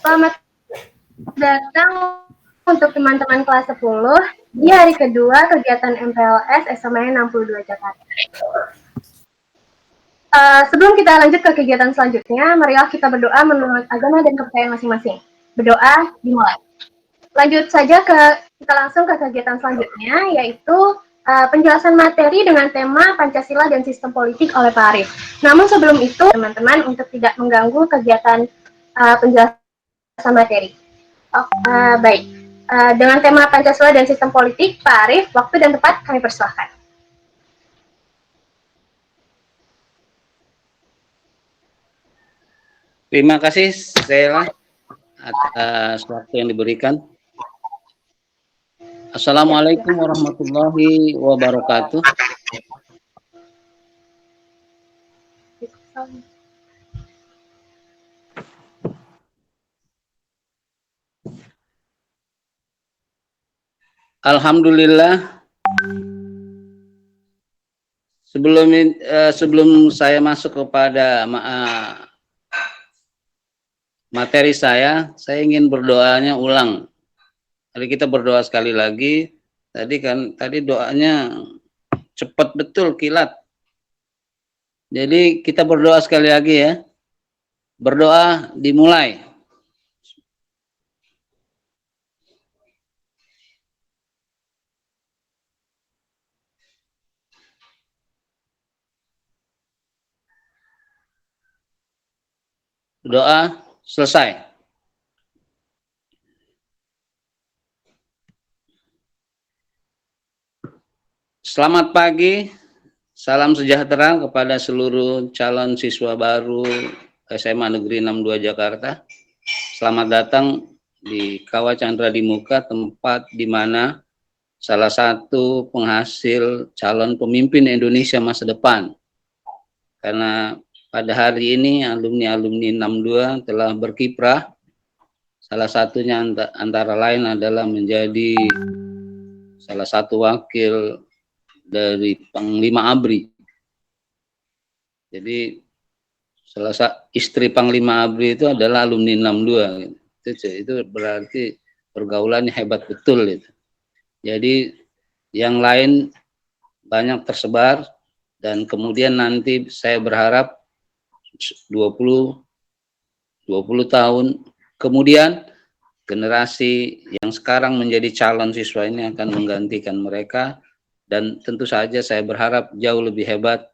Selamat datang untuk teman-teman kelas 10 di hari kedua kegiatan MPLS SMA 62 Jakarta. Sebelum kita lanjut ke kegiatan selanjutnya, marilah kita berdoa menurut agama dan kepercayaan masing-masing. Berdoa dimulai. Lanjut saja kita langsung ke kegiatan selanjutnya, yaitu penjelasan materi dengan tema Pancasila dan Sistem Politik oleh Pak Arief. Namun sebelum itu, teman-teman, untuk tidak mengganggu kegiatan penjelasan materi. Baik, dengan tema Pancasila dan Sistem Politik, Pak Arief, waktu dan tempat kami persilahkan. Terima kasih, Sheila, atas waktu yang diberikan. Assalamualaikum warahmatullahi wabarakatuh. Alhamdulillah. Sebelum saya masuk kepada materi saya ingin berdoanya ulang. Tadi kita berdoa sekali lagi. Tadi doanya cepat betul, kilat. Jadi kita berdoa sekali lagi ya. Berdoa dimulai. Doa selesai. Selamat pagi, salam sejahtera kepada seluruh calon siswa baru SMA Negeri 62 Jakarta. Selamat datang di Kawah Chandra di Muka, tempat di mana salah satu penghasil calon pemimpin Indonesia masa depan. Karena pada hari ini alumni-alumni 62 telah berkiprah. Salah satunya antara lain adalah menjadi salah satu wakil dari Panglima ABRI. Jadi istri Panglima ABRI itu adalah alumni 62. Itu berarti pergaulannya hebat betul itu. Jadi yang lain banyak tersebar dan kemudian nanti saya berharap 20 tahun kemudian generasi yang sekarang menjadi calon siswa ini akan menggantikan mereka. Dan tentu saja saya berharap jauh lebih hebat,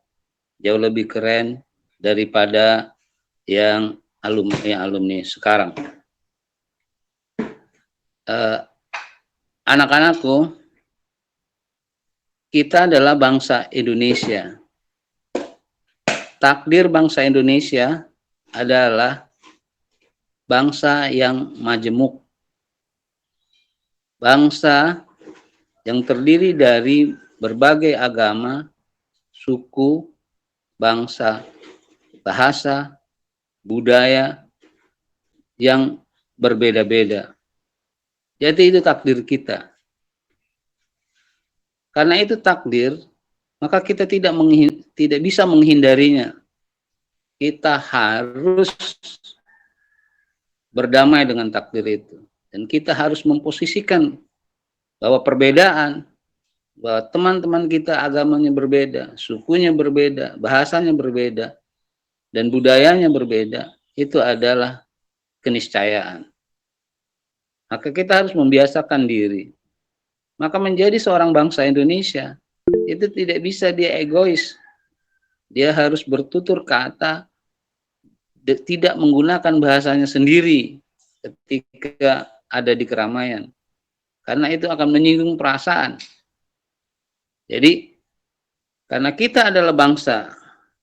jauh lebih keren daripada yang alumni sekarang. Anak-anakku, kita adalah bangsa Indonesia. Takdir bangsa Indonesia adalah bangsa yang majemuk. Bangsa yang terdiri dari berbagai agama, suku, bangsa, bahasa, budaya yang berbeda-beda. Jadi itu takdir kita. Karena itu takdir, maka kita tidak bisa menghindarinya. Kita harus berdamai dengan takdir itu. Dan kita harus memposisikan bahwa perbedaan, bahwa teman-teman kita agamanya berbeda, sukunya berbeda, bahasanya berbeda, dan budayanya berbeda, itu adalah keniscayaan. Maka kita harus membiasakan diri. Maka menjadi seorang bangsa Indonesia, itu tidak bisa dia egois. Dia harus bertutur kata, tidak menggunakan bahasanya sendiri ketika ada di keramaian. Karena itu akan menyinggung perasaan. Jadi, karena kita adalah bangsa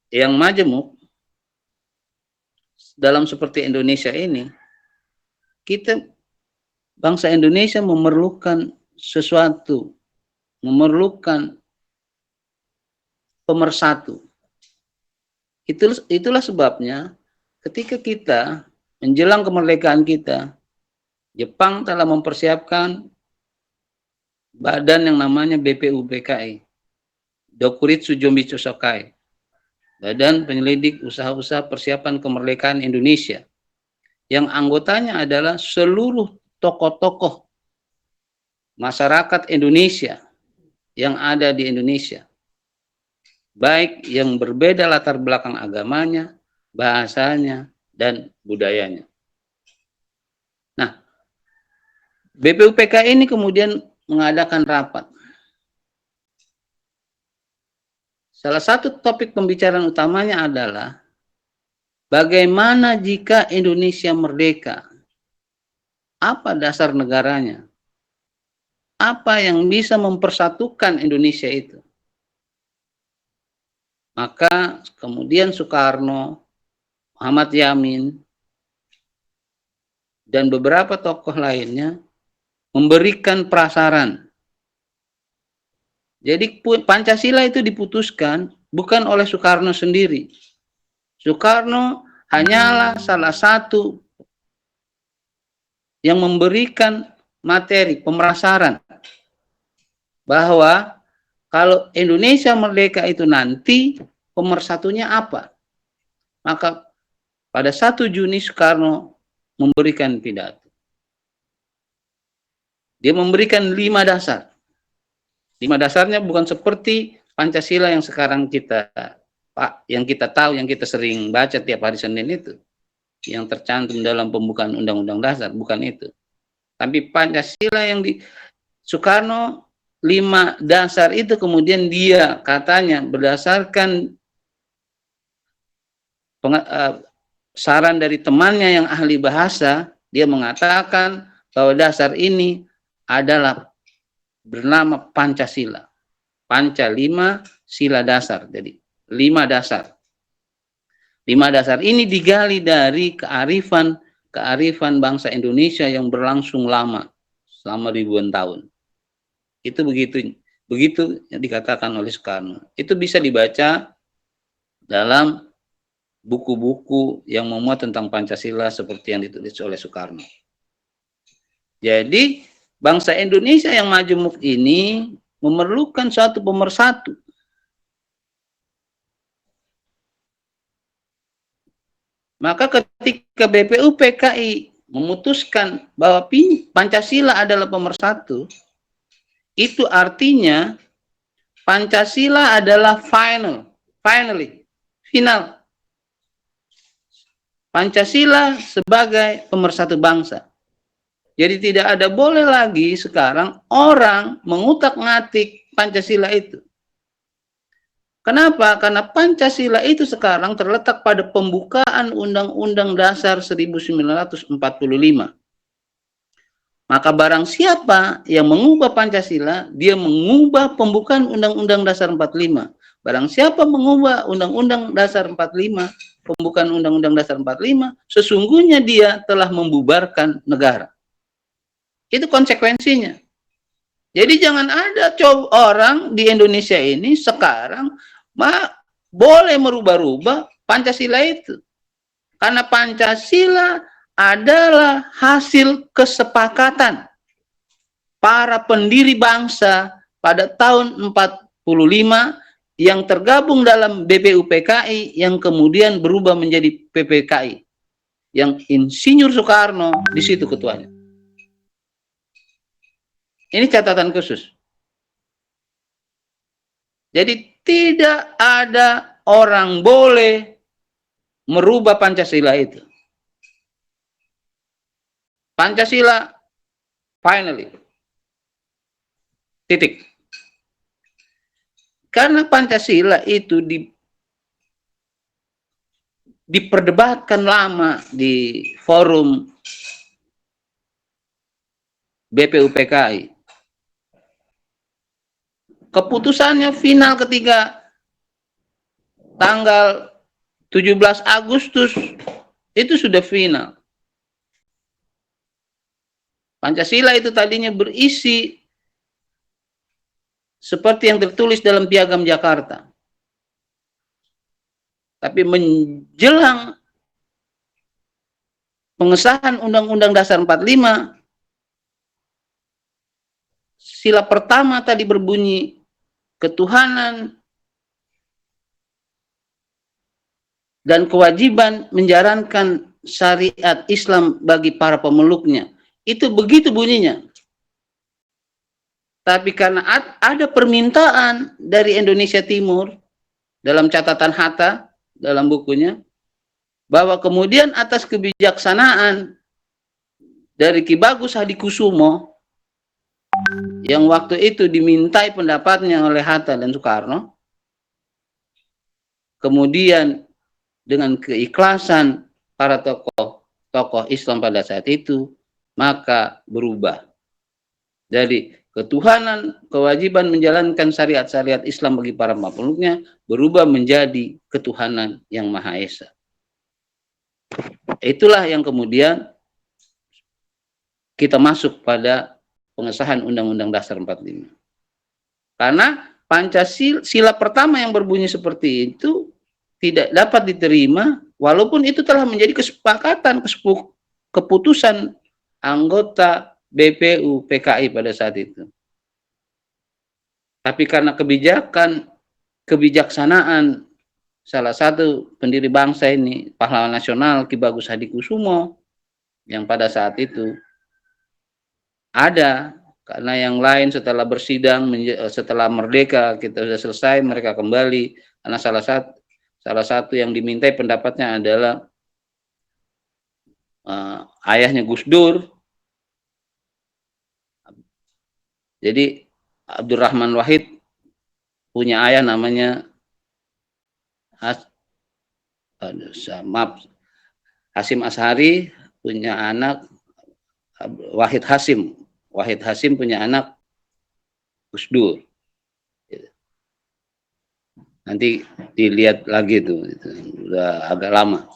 yang majemuk, dalam seperti Indonesia ini, kita, bangsa Indonesia memerlukan sesuatu, memerlukan pemersatu. Itulah sebabnya ketika kita menjelang kemerdekaan kita, Jepang telah mempersiapkan badan yang namanya BPUPKI, Dokuritsu Jombicho Sokai, Badan Penyelidik Usaha-Usaha Persiapan Kemerdekaan Indonesia. yang anggotanya adalah seluruh tokoh-tokoh masyarakat Indonesia yang ada di Indonesia, baik yang berbeda latar belakang agamanya, bahasanya, dan budayanya. Nah, BPUPK ini kemudian mengadakan rapat. Salah satu topik pembicaraan utamanya adalah bagaimana jika Indonesia merdeka? Apa dasar negaranya? Apa yang bisa mempersatukan Indonesia itu? Maka kemudian Soekarno, Muhammad Yamin, dan beberapa tokoh lainnya memberikan prasaran. Jadi Pancasila itu diputuskan bukan oleh Soekarno sendiri. Soekarno hanyalah salah satu yang memberikan materi pemerasaran bahwa kalau Indonesia merdeka itu nanti pemersatunya apa? Maka pada 1 Juni Soekarno memberikan pidato. Dia memberikan 5 dasar. 5 dasarnya bukan seperti Pancasila yang sekarang yang kita tahu, yang kita sering baca tiap hari Senin itu, yang tercantum dalam pembukaan Undang-Undang Dasar, bukan itu. Tapi Pancasila yang di Soekarno 5 dasar itu kemudian dia katanya berdasarkan saran dari temannya yang ahli bahasa, dia mengatakan bahwa dasar ini adalah bernama Pancasila. Panca 5, sila dasar. Jadi 5 dasar. 5 dasar ini digali dari kearifan bangsa Indonesia yang berlangsung lama, selama ribuan tahun. Itu begitu yang dikatakan oleh Soekarno. Itu bisa dibaca dalam buku-buku yang memuat tentang Pancasila seperti yang ditulis oleh Soekarno. Jadi bangsa Indonesia yang majemuk ini memerlukan suatu pemersatu. Maka ketika BPUPKI memutuskan bahwa Pancasila adalah pemersatu, itu artinya Pancasila adalah final. Pancasila sebagai pemersatu bangsa. Jadi tidak ada boleh lagi sekarang orang mengutak-ngatik Pancasila itu. Kenapa? Karena Pancasila itu sekarang terletak pada pembukaan Undang-Undang Dasar 1945. Maka barang siapa yang mengubah Pancasila, dia mengubah pembukaan Undang-Undang Dasar 45. Barang siapa mengubah Undang-Undang Dasar 45, pembukaan Undang-Undang Dasar 45, sesungguhnya dia telah membubarkan negara. Itu konsekuensinya. Jadi jangan ada orang di Indonesia ini sekarang boleh merubah-rubah Pancasila itu. Karena Pancasila adalah hasil kesepakatan para pendiri bangsa pada tahun 45 yang tergabung dalam BPUPKI yang kemudian berubah menjadi PPKI. Yang Insinyur Soekarno di situ ketuanya. Ini catatan khusus. Jadi tidak ada orang boleh merubah Pancasila itu. Pancasila finally. Titik. Karena Pancasila itu diperdebatkan lama di forum BPUPKI. Keputusannya final ketika tanggal 17 Agustus itu sudah final. Pancasila itu tadinya berisi seperti yang tertulis dalam Piagam Jakarta. Tapi menjelang pengesahan Undang-Undang Dasar 45, sila pertama tadi berbunyi ketuhanan dan kewajiban menjalankan syariat Islam bagi para pemeluknya. Itu begitu bunyinya. Tapi karena ada permintaan dari Indonesia Timur dalam catatan Hatta dalam bukunya, bahwa kemudian atas kebijaksanaan dari Ki Bagus Hadikusumo yang waktu itu dimintai pendapatnya oleh Hatta dan Soekarno, kemudian dengan keikhlasan para tokoh Islam pada saat itu, maka berubah. Jadi ketuhanan, kewajiban menjalankan syariat-syariat Islam bagi para pemeluknya berubah menjadi ketuhanan yang Maha Esa. Itulah yang kemudian kita masuk pada pengesahan Undang-Undang Dasar 45. Karena Pancasila pertama yang berbunyi seperti itu tidak dapat diterima, walaupun itu telah menjadi kesepakatan, keputusan anggota BPU PKI pada saat itu. Tapi karena kebijaksanaan salah satu pendiri bangsa ini, pahlawan nasional Ki Bagus Hadikusumo, yang pada saat itu ada, karena yang lain setelah bersidang, setelah merdeka, kita sudah selesai, mereka kembali, karena salah satu yang dimintai pendapatnya adalah ayahnya Gus Dur. Jadi Abdurrahman Wahid punya ayah namanya Hasim Ashari, punya anak Wahid Hasim. Wahid Hasim punya anak Gus Dur. Nanti dilihat lagi tuh, itu udah agak lama.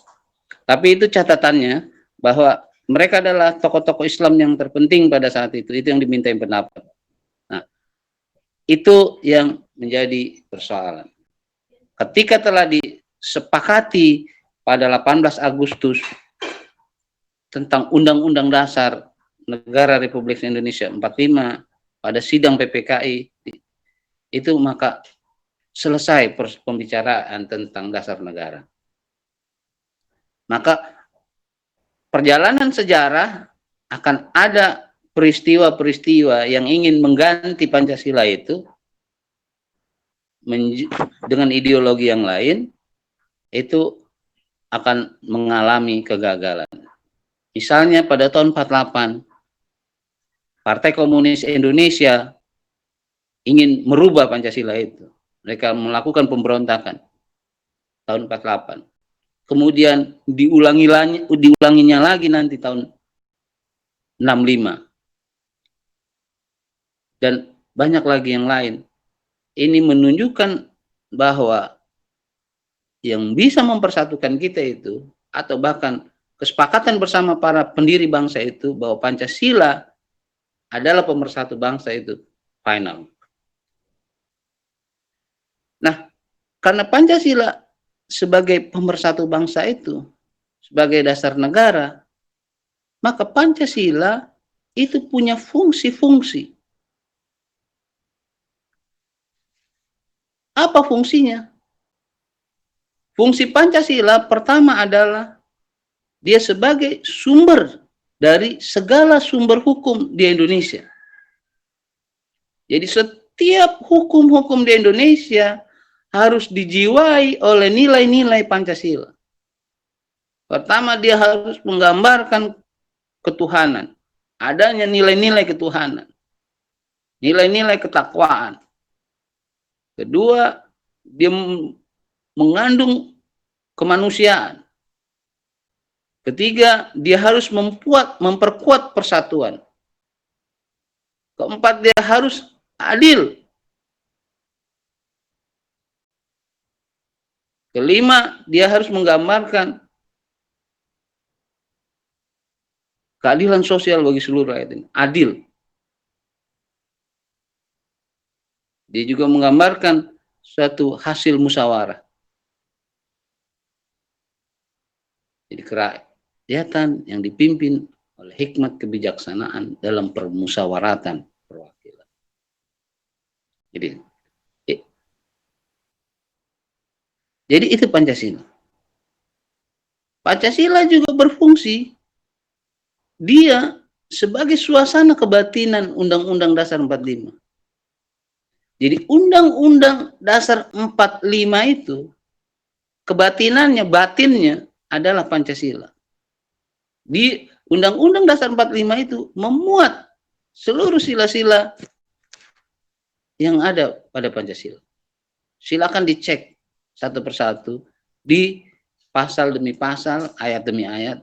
Tapi itu catatannya bahwa mereka adalah tokoh-tokoh Islam yang terpenting pada saat itu yang dimintai pendapat. Nah, itu yang menjadi persoalan. Ketika telah disepakati pada 18 Agustus tentang Undang-Undang Dasar Negara Republik Indonesia 45 pada sidang PPKI, itu maka selesai pembicaraan tentang dasar negara. Maka perjalanan sejarah akan ada peristiwa-peristiwa yang ingin mengganti Pancasila itu dengan ideologi yang lain, itu akan mengalami kegagalan. Misalnya pada tahun 48, Partai Komunis Indonesia ingin merubah Pancasila itu. Mereka melakukan pemberontakan tahun 48. Kemudian diulanginya lagi nanti tahun 65. Dan banyak lagi yang lain. Ini menunjukkan bahwa yang bisa mempersatukan kita itu, atau bahkan kesepakatan bersama para pendiri bangsa itu, bahwa Pancasila adalah pemersatu bangsa itu final. Nah, karena Pancasila sebagai pemersatu bangsa itu, sebagai dasar negara, maka Pancasila itu punya fungsi-fungsi. Apa fungsinya? Fungsi Pancasila pertama adalah dia sebagai sumber dari segala sumber hukum di Indonesia. Jadi setiap hukum-hukum di Indonesia harus dijiwai oleh nilai-nilai Pancasila. Pertama, dia harus menggambarkan ketuhanan. Adanya nilai-nilai ketuhanan. Nilai-nilai ketakwaan. Kedua, dia mengandung kemanusiaan. Ketiga, dia harus memperkuat persatuan. Keempat, dia harus adil. Kelima, dia harus menggambarkan keadilan sosial bagi seluruh rakyat ini. Adil. Dia juga menggambarkan suatu hasil musyawarah. Jadi kerakyatan yang dipimpin oleh hikmat kebijaksanaan dalam permusyawaratan perwakilan. Jadi itu Pancasila. Pancasila juga berfungsi, dia sebagai suasana kebatinan Undang-Undang Dasar 45. Jadi Undang-Undang Dasar 45 itu kebatinannya, batinnya adalah Pancasila. Di Undang-Undang Dasar 45 itu memuat seluruh sila-sila yang ada pada Pancasila. Silakan dicek satu persatu di pasal demi pasal, ayat demi ayat.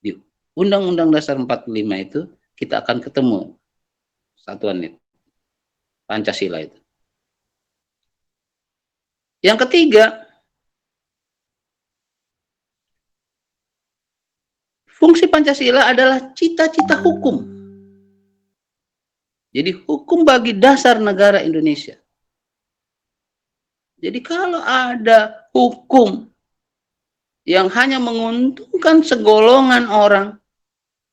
Di Undang-Undang Dasar 45 itu kita akan ketemu satuan itu, Pancasila itu. Yang ketiga, fungsi Pancasila adalah cita-cita hukum. Jadi hukum bagi dasar negara Indonesia. Jadi kalau ada hukum yang hanya menguntungkan segolongan orang,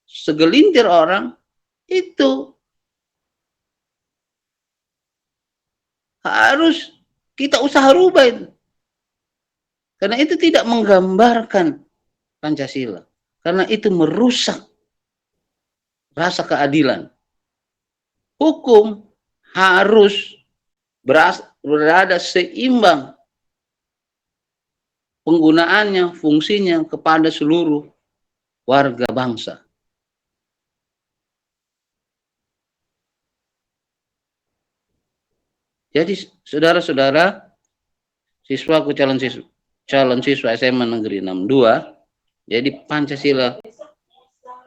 segelintir orang, itu harus kita usaha rubah itu. Karena itu tidak menggambarkan Pancasila. Karena itu merusak rasa keadilan. Hukum harus berada seimbang penggunaannya, fungsinya kepada seluruh warga bangsa. Jadi saudara-saudara, siswaku calon siswa SMA Negeri 62, jadi Pancasila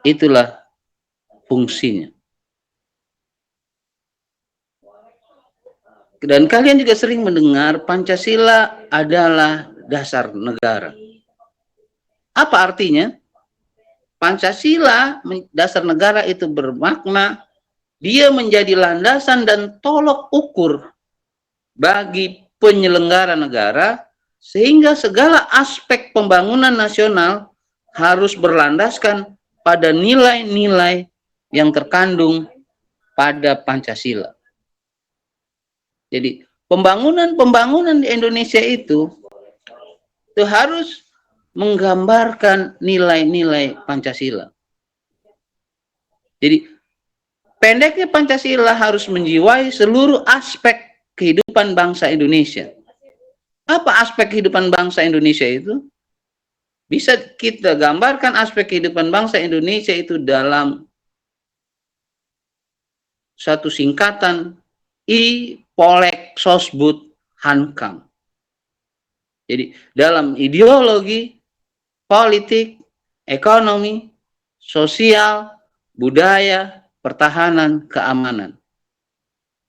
itulah fungsinya. Dan kalian juga sering mendengar Pancasila adalah dasar negara. Apa artinya? Pancasila dasar negara itu bermakna dia menjadi landasan dan tolok ukur bagi penyelenggara negara sehingga segala aspek pembangunan nasional harus berlandaskan pada nilai-nilai yang terkandung pada Pancasila. Jadi pembangunan di Indonesia itu harus menggambarkan nilai-nilai Pancasila. Jadi pendeknya Pancasila harus menjiwai seluruh aspek kehidupan bangsa Indonesia. Apa aspek kehidupan bangsa Indonesia itu? Bisa kita gambarkan aspek kehidupan bangsa Indonesia itu dalam satu singkatan I Polek Sosbud Hankam. Jadi dalam ideologi, politik, ekonomi, sosial, budaya, pertahanan, keamanan.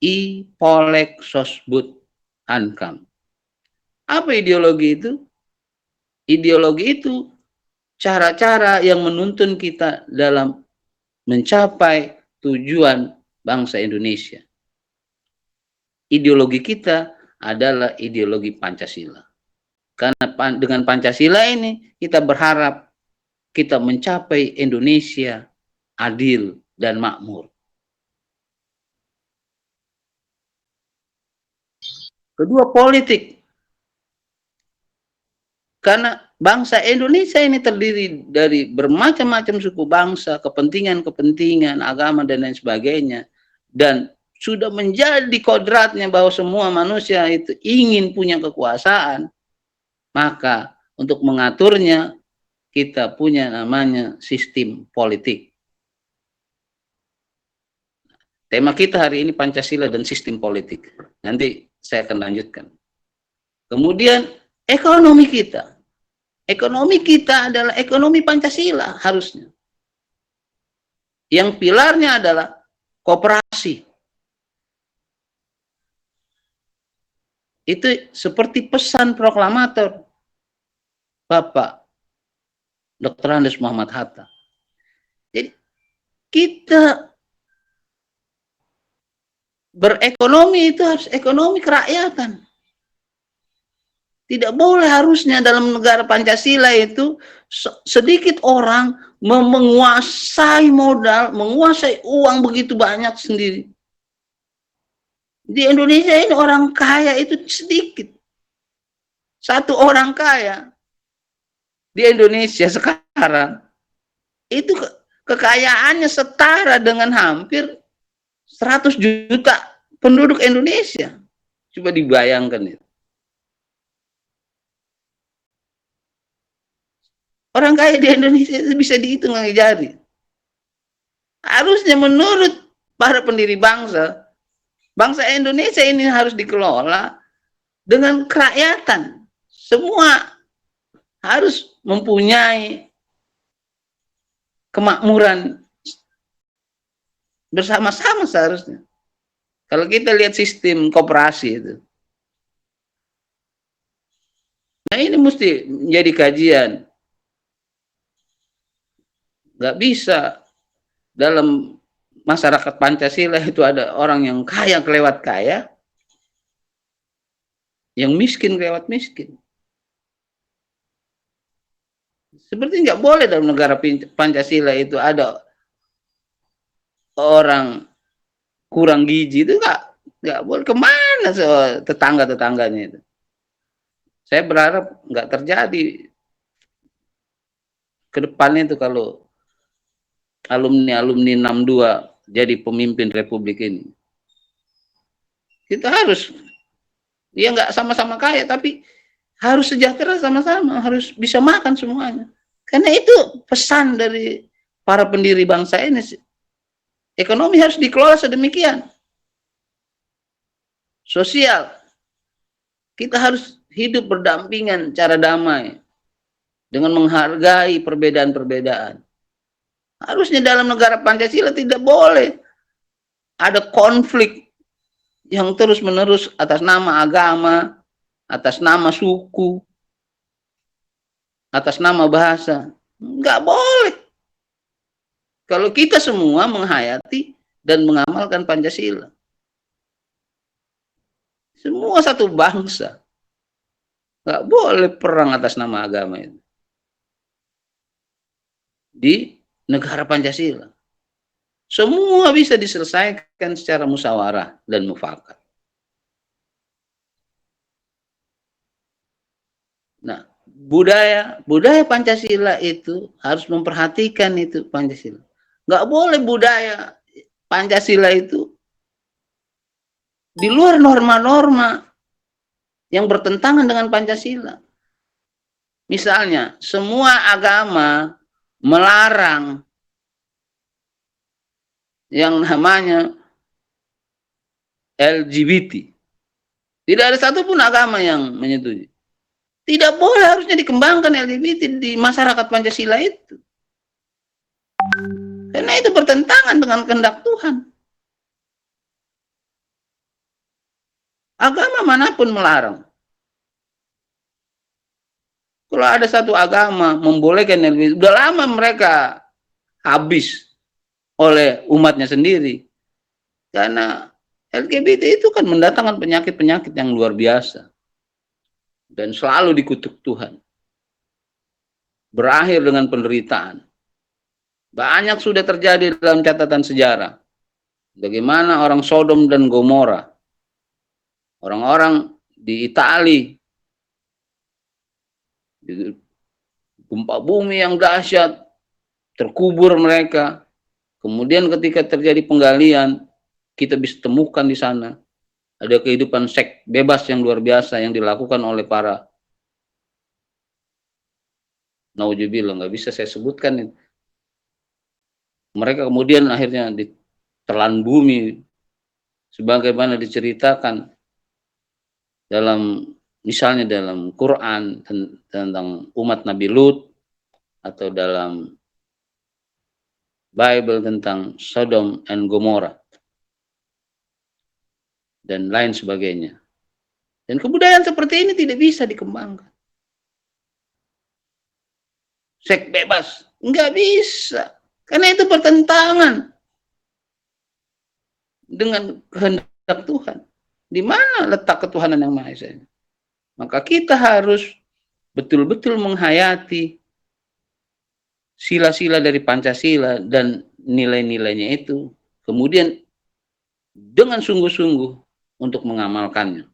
I Polek Sosbud Hankam. Apa ideologi itu? Ideologi itu cara-cara yang menuntun kita dalam mencapai tujuan bangsa Indonesia. Ideologi kita adalah ideologi Pancasila. Karena dengan Pancasila ini kita berharap kita mencapai Indonesia adil dan makmur. Kedua, politik. Karena bangsa Indonesia ini terdiri dari bermacam-macam suku bangsa, kepentingan-kepentingan, agama, dan lain sebagainya. Dan sudah menjadi kodratnya bahwa semua manusia itu ingin punya kekuasaan, maka untuk mengaturnya kita punya namanya sistem politik. Tema kita hari ini Pancasila dan sistem politik. Nanti saya akan lanjutkan. Kemudian ekonomi kita. Ekonomi kita adalah ekonomi Pancasila harusnya. Yang pilarnya adalah koperasi. Itu seperti pesan proklamator Bapak Dr. Andes Muhammad Hatta. Jadi kita berekonomi itu harus ekonomi kerakyatan. Tidak boleh harusnya dalam negara Pancasila itu sedikit orang menguasai modal, menguasai uang begitu banyak sendiri. Di Indonesia ini orang kaya itu sedikit. Satu orang kaya di Indonesia sekarang itu kekayaannya setara dengan hampir 100 juta penduduk Indonesia. Coba dibayangkan itu. Orang kaya di Indonesia itu bisa dihitung dengan jari. Harusnya menurut para pendiri bangsa, bangsa Indonesia ini harus dikelola dengan kerakyatan. Semua harus mempunyai kemakmuran bersama-sama seharusnya. Kalau kita lihat sistem koperasi itu, nah ini mesti menjadi kajian. Nggak bisa dalam masyarakat Pancasila itu ada orang yang kaya kelewat kaya, yang miskin kelewat miskin. Seperti nggak boleh dalam negara Pancasila itu ada orang kurang gizi, itu nggak boleh. Kemana tetangga-tetangganya itu? Saya berharap nggak terjadi ke depannya itu kalau alumni 62 jadi pemimpin Republik ini. Kita harus, ya nggak sama-sama kaya, tapi harus sejahtera sama-sama, harus bisa makan semuanya. Karena itu pesan dari para pendiri bangsa ini. Ekonomi harus dikelola sedemikian. Sosial, kita harus hidup berdampingan cara damai dengan menghargai perbedaan-perbedaan. Harusnya dalam negara Pancasila tidak boleh ada konflik yang terus-menerus atas nama agama, atas nama suku, atas nama bahasa. Nggak boleh. Kalau kita semua menghayati dan mengamalkan Pancasila. Semua satu bangsa. Nggak boleh perang atas nama agama itu. Di negara Pancasila. Semua bisa diselesaikan secara musyawarah dan mufakat. Nah, budaya Pancasila itu harus memperhatikan itu Pancasila. Nggak boleh budaya Pancasila itu di luar norma-norma yang bertentangan dengan Pancasila. Misalnya, semua agama melarang yang namanya LGBT. Tidak ada satupun agama yang menyetujui. Tidak boleh, harusnya dikembangkan LGBT di masyarakat Pancasila itu. Karena itu bertentangan dengan kehendak Tuhan. Agama manapun melarang. Kalau ada satu agama membolehkan LGBT, udah lama mereka habis oleh umatnya sendiri. Karena LGBT itu kan mendatangkan penyakit-penyakit yang luar biasa. Dan selalu dikutuk Tuhan. Berakhir dengan penderitaan. Banyak sudah terjadi dalam catatan sejarah. Bagaimana orang Sodom dan Gomora, orang-orang di Itali, gempa bumi yang dahsyat, terkubur mereka. Kemudian ketika terjadi penggalian, kita bisa temukan di sana ada kehidupan seks bebas yang luar biasa yang dilakukan oleh para, nauzubillah, nggak bisa saya sebutkan. Mereka kemudian akhirnya ditelan bumi, sebagaimana diceritakan dalam, misalnya dalam Quran tentang umat Nabi Lut, atau dalam Bible tentang Sodom and Gomora, dan lain sebagainya. Dan kebudayaan seperti ini tidak bisa dikembangkan. Seks bebas, nggak bisa. Karena itu bertentangan dengan kehendak Tuhan. Di mana letak ketuhanan yang Maha Esa? Maka kita harus betul-betul menghayati sila-sila dari Pancasila dan nilai-nilainya itu, kemudian dengan sungguh-sungguh untuk mengamalkannya.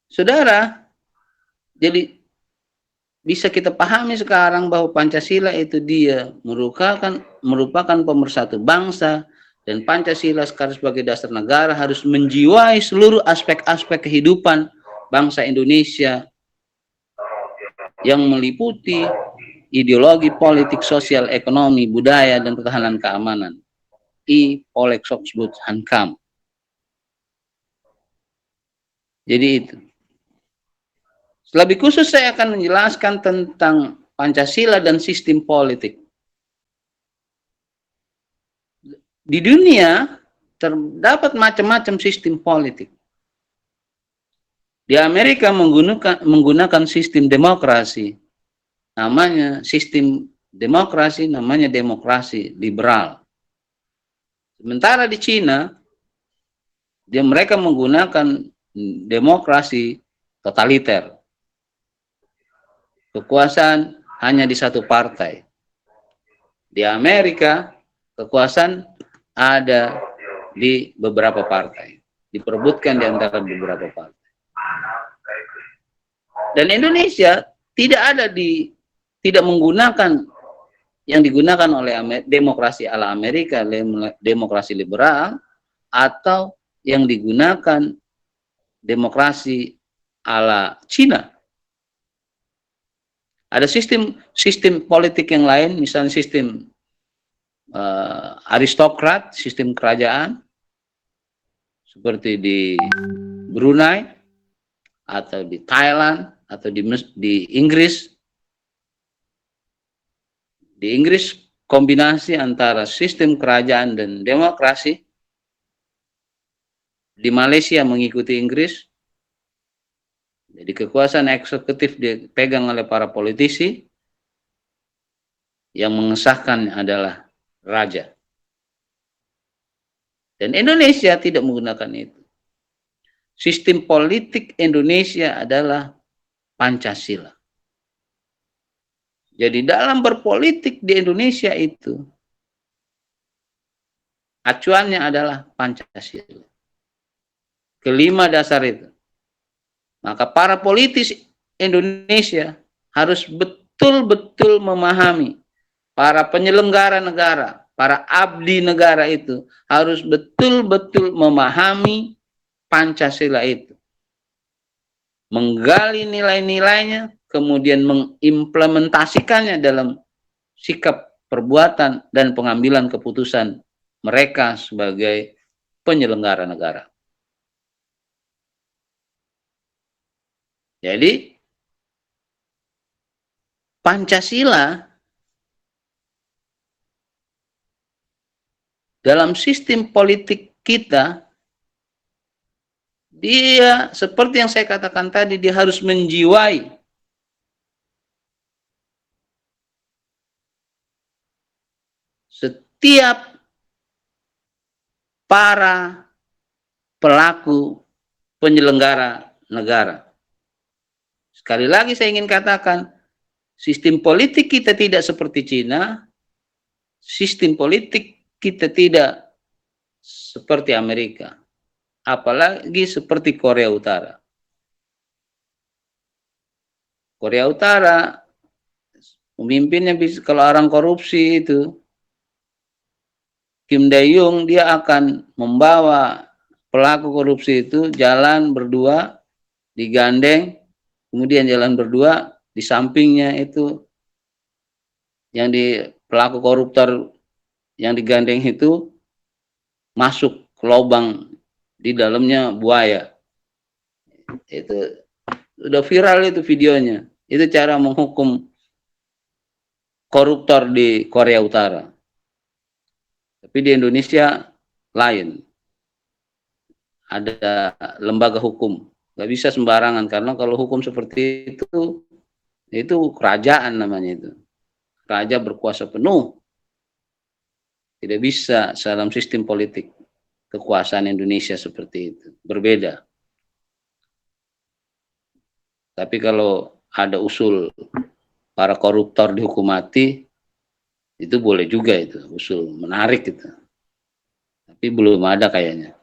Saudara, jadi bisa kita pahami sekarang bahwa Pancasila itu dia merupakan pemersatu bangsa, dan Pancasila sekarang sebagai dasar negara harus menjiwai seluruh aspek-aspek kehidupan bangsa Indonesia yang meliputi ideologi, politik, sosial, ekonomi, budaya, dan pertahanan keamanan. I Polexoxbud Hankam. Jadi itu. Lebih khusus saya akan menjelaskan tentang Pancasila dan sistem politik. Di dunia terdapat macam-macam sistem politik. Di Amerika menggunakan sistem demokrasi. Namanya sistem demokrasi, namanya demokrasi liberal. Sementara di Cina, mereka menggunakan demokrasi totaliter. Kekuasaan hanya di satu partai. Di Amerika, kekuasaan ada di beberapa partai. Diperebutkan di antara beberapa partai. Dan Indonesia tidak menggunakan yang digunakan oleh demokrasi ala Amerika, demokrasi liberal, atau yang digunakan demokrasi ala Cina. Ada sistem politik yang lain, misalnya sistem aristokrat, sistem kerajaan, seperti di Brunei, atau di Thailand, atau di Inggris. Di Inggris kombinasi antara sistem kerajaan dan demokrasi. Di Malaysia mengikuti Inggris. Jadi kekuasaan eksekutif dipegang oleh para politisi. Yang mengesahkan adalah raja. Dan Indonesia tidak menggunakan itu. Sistem politik Indonesia adalah Pancasila. Jadi dalam berpolitik di Indonesia itu, acuannya adalah Pancasila. Kelima dasar itu. Maka para politis Indonesia harus betul-betul memahami, para penyelenggara negara, para abdi negara itu harus betul-betul memahami Pancasila itu. Menggali nilai-nilainya, kemudian mengimplementasikannya dalam sikap, perbuatan, dan pengambilan keputusan mereka sebagai penyelenggara negara. Jadi, Pancasila dalam sistem politik kita, dia seperti yang saya katakan tadi, dia harus menjiwai setiap para pelaku penyelenggara negara. Sekali lagi saya ingin katakan, sistem politik kita tidak seperti Cina, sistem politik kita tidak seperti Amerika, apalagi seperti Korea Utara. Korea Utara, pemimpinnya kalau orang korupsi itu, Kim Dae-jung, dia akan membawa pelaku korupsi itu jalan berdua, digandeng, kemudian jalan berdua, di sampingnya itu yang pelaku koruptor yang digandeng itu masuk ke lubang, di dalamnya buaya. Itu udah viral itu videonya. Itu cara menghukum koruptor di Korea Utara. Tapi di Indonesia lain. Ada lembaga hukum. Nggak bisa sembarangan, karena kalau hukum seperti itu kerajaan namanya itu. Raja berkuasa penuh. Tidak bisa dalam sistem politik kekuasaan Indonesia seperti itu. Berbeda. Tapi kalau ada usul para koruptor dihukum mati, itu boleh juga itu. Usul menarik itu. Tapi belum ada kayaknya.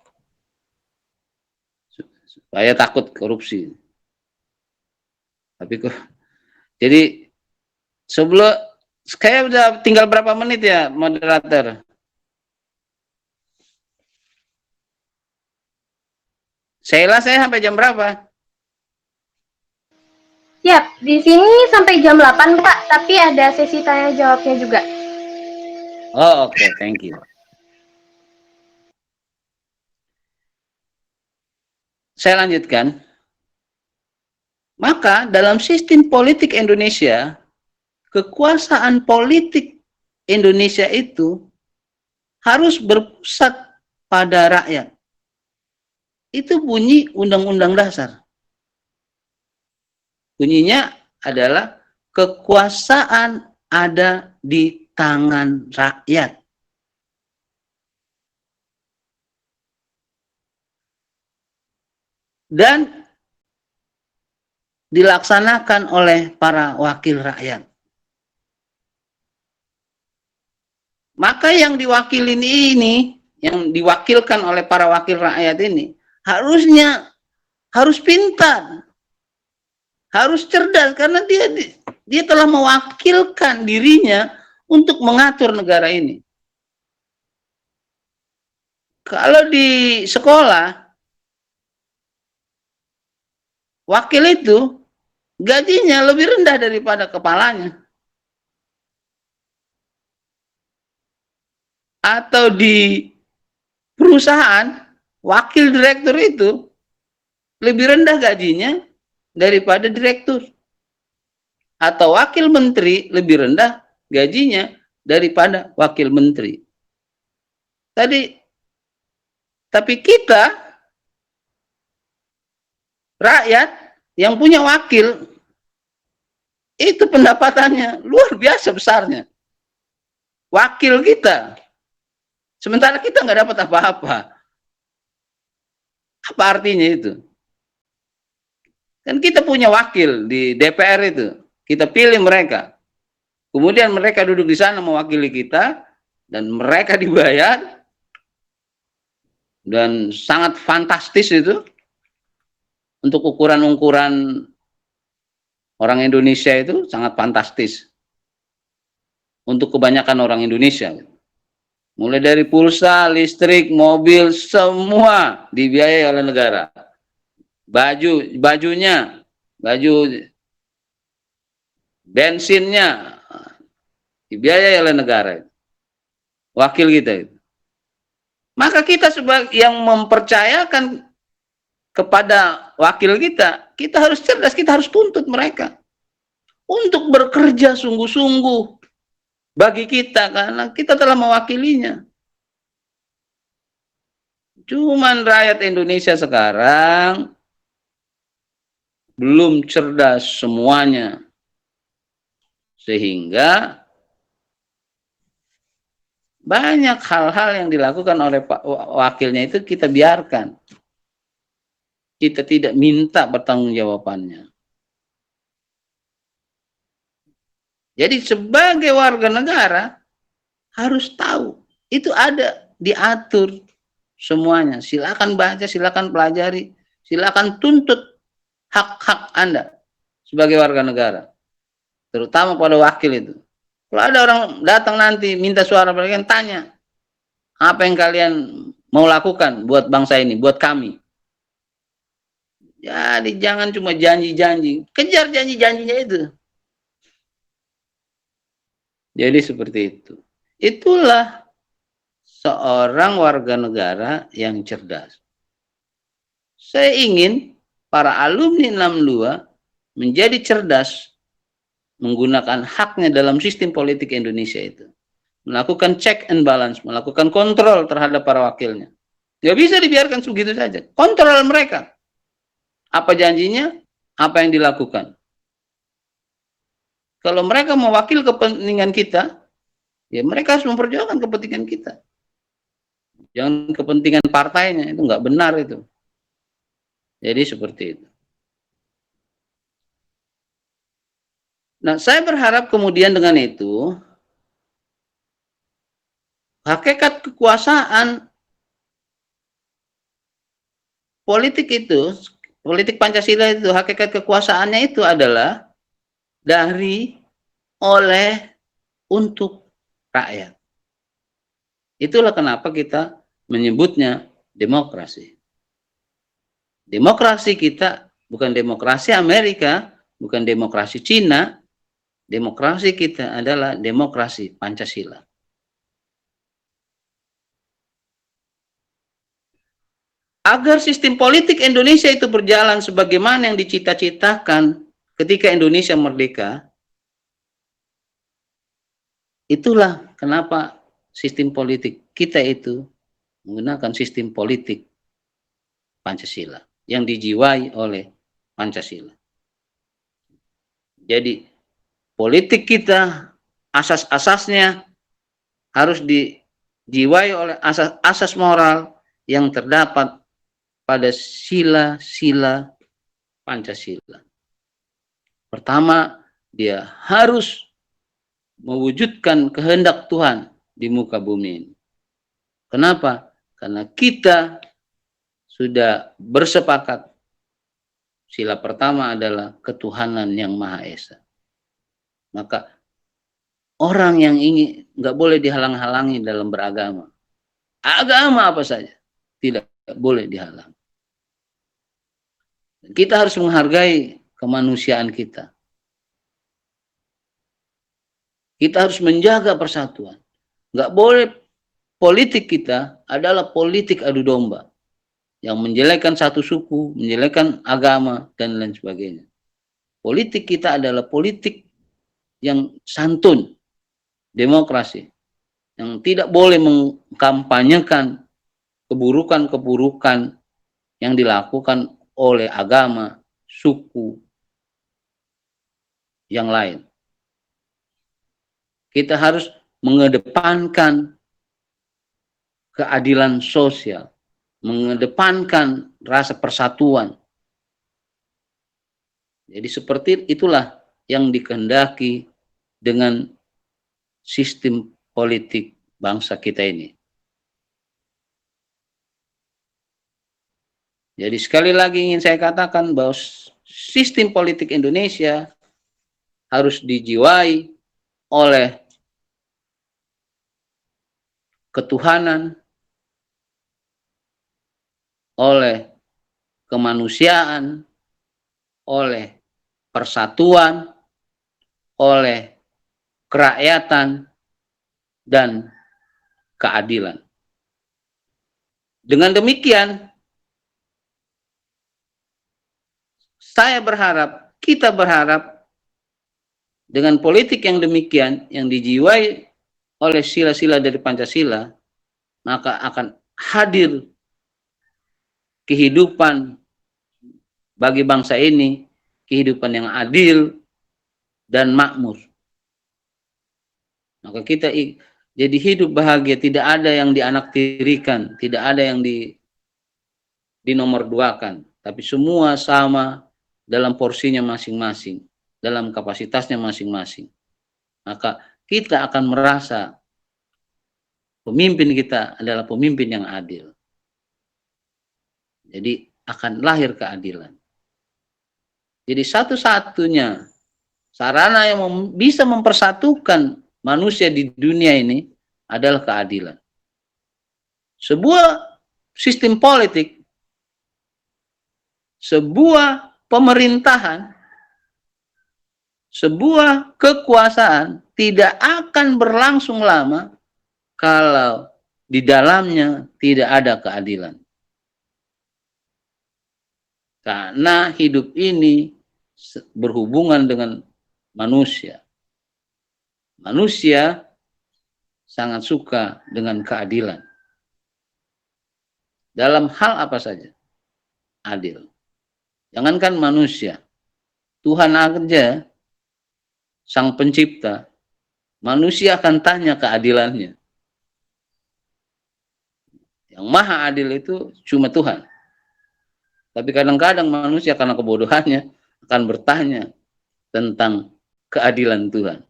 Supaya takut korupsi. Tapi kok Jadi sebelum kayak udah tinggal berapa menit ya moderator? Sheila, saya sampai jam berapa? Siap, di sini sampai jam 8 Pak, tapi ada sesi tanya jawabnya juga. Oh, oke, thank you. Saya lanjutkan. Maka dalam sistem politik Indonesia, kekuasaan politik Indonesia itu harus berpusat pada rakyat. Itu bunyi Undang-Undang Dasar. Bunyinya adalah kekuasaan ada di tangan rakyat. Dan dilaksanakan oleh para wakil rakyat. Maka yang diwakilin ini, yang diwakilkan oleh para wakil rakyat ini, harus pintar, harus cerdas, karena dia telah mewakilkan dirinya untuk mengatur negara ini. Kalau di sekolah, wakil itu gajinya lebih rendah daripada kepalanya. Atau di perusahaan, wakil direktur itu lebih rendah gajinya daripada direktur. Atau wakil menteri lebih rendah gajinya daripada wakil menteri. Tapi kita, rakyat yang punya wakil, itu pendapatannya luar biasa besarnya. Wakil kita. Sementara kita nggak dapat apa-apa. Apa artinya itu? Kan kita punya wakil di DPR itu. Kita pilih mereka. Kemudian mereka duduk di sana mewakili kita. Dan mereka dibayar. Dan sangat fantastis itu. Untuk ukuran-ukuran orang Indonesia itu sangat fantastis. Untuk kebanyakan orang Indonesia. Mulai dari pulsa, listrik, mobil, semua dibiayai oleh negara. Bajunya, baju bensinnya dibiayai oleh negara. Wakil kita itu. Maka kita sebagai yang mempercayakan kepada wakil kita harus cerdas, kita harus tuntut mereka untuk bekerja sungguh-sungguh bagi kita, karena kita telah mewakilinya. Cuman rakyat Indonesia sekarang belum cerdas semuanya. Sehingga banyak hal-hal yang dilakukan oleh wakilnya itu kita biarkan. Kita tidak minta pertanggungjawabannya. Jadi sebagai warga negara harus tahu. Itu ada, diatur semuanya. Silakan baca, silakan pelajari, silakan tuntut hak-hak Anda sebagai warga negara. Terutama pada wakil itu. Kalau ada orang datang nanti minta suara kalian, tanya apa yang kalian mau lakukan buat bangsa ini, buat kami. Jadi jangan cuma janji-janji, kejar janji-janjinya itu. Jadi seperti itu. Itulah seorang warga negara yang cerdas. Saya ingin para alumni 62 menjadi cerdas menggunakan haknya dalam sistem politik Indonesia itu. Melakukan check and balance, melakukan kontrol terhadap para wakilnya. Nggak bisa dibiarkan begitu saja. Kontrol mereka. Apa janjinya, apa yang dilakukan. Kalau mereka mewakili kepentingan kita, ya mereka harus memperjuangkan kepentingan kita. Jangan kepentingan partainya, itu nggak benar itu. Jadi seperti itu. Nah, saya berharap kemudian dengan itu, hakikat kekuasaan politik itu, politik Pancasila itu, hakikat kekuasaannya itu adalah dari, oleh, untuk rakyat. Itulah kenapa kita menyebutnya demokrasi. Demokrasi kita bukan demokrasi Amerika, bukan demokrasi Cina, demokrasi kita adalah demokrasi Pancasila. Agar sistem politik Indonesia itu berjalan sebagaimana yang dicita-citakan ketika Indonesia merdeka, itulah kenapa sistem politik kita itu menggunakan sistem politik Pancasila yang dijiwai oleh Pancasila. Jadi politik kita asas-asasnya harus dijiwai oleh asas-asas moral yang terdapat pada sila-sila Pancasila. Pertama, dia harus mewujudkan kehendak Tuhan di muka bumi ini. Kenapa? Karena kita sudah bersepakat. Sila pertama adalah ketuhanan yang Maha Esa. Maka orang yang ingin nggak boleh dihalang-halangi dalam beragama. Agama apa saja tidak boleh dihalang. Kita harus menghargai kemanusiaan kita. Kita harus menjaga persatuan. Nggak boleh politik kita adalah politik adu domba. Yang menjelekkan satu suku, menjelekkan agama, dan lain sebagainya. Politik kita adalah politik yang santun, demokrasi. Yang tidak boleh mengkampanyekan keburukan-keburukan yang dilakukan oleh agama, suku, yang lain. Kita harus mengedepankan keadilan sosial, mengedepankan rasa persatuan. Jadi seperti itulah yang dikehendaki dengan sistem politik bangsa kita ini. Jadi sekali lagi ingin saya katakan bahwa sistem politik Indonesia harus dijiwai oleh ketuhanan, oleh kemanusiaan, oleh persatuan, oleh kerakyatan, dan keadilan. Dengan demikian, saya berharap, kita berharap, dengan politik yang demikian, yang dijiwai oleh sila-sila dari Pancasila, maka akan hadir kehidupan bagi bangsa ini, kehidupan yang adil dan makmur. Maka kita jadi hidup bahagia, tidak ada yang dianaktirikan, tidak ada yang dinomorduakan, tapi semua sama dalam porsinya masing-masing, dalam kapasitasnya masing-masing. Maka kita akan merasa pemimpin kita adalah pemimpin yang adil. Jadi akan lahir keadilan. Jadi satu-satunya sarana yang bisa mempersatukan manusia di dunia ini adalah keadilan. Sebuah sistem politik, sebuah pemerintahan, sebuah kekuasaan tidak akan berlangsung lama kalau di dalamnya tidak ada keadilan. Karena hidup ini berhubungan dengan manusia. Manusia sangat suka dengan keadilan. Dalam hal apa saja, adil. Jangankan manusia, Tuhan aja, Sang Pencipta, manusia akan tanya keadilannya. Yang maha adil itu cuma Tuhan. Tapi kadang-kadang manusia karena kebodohannya akan bertanya tentang keadilan Tuhan.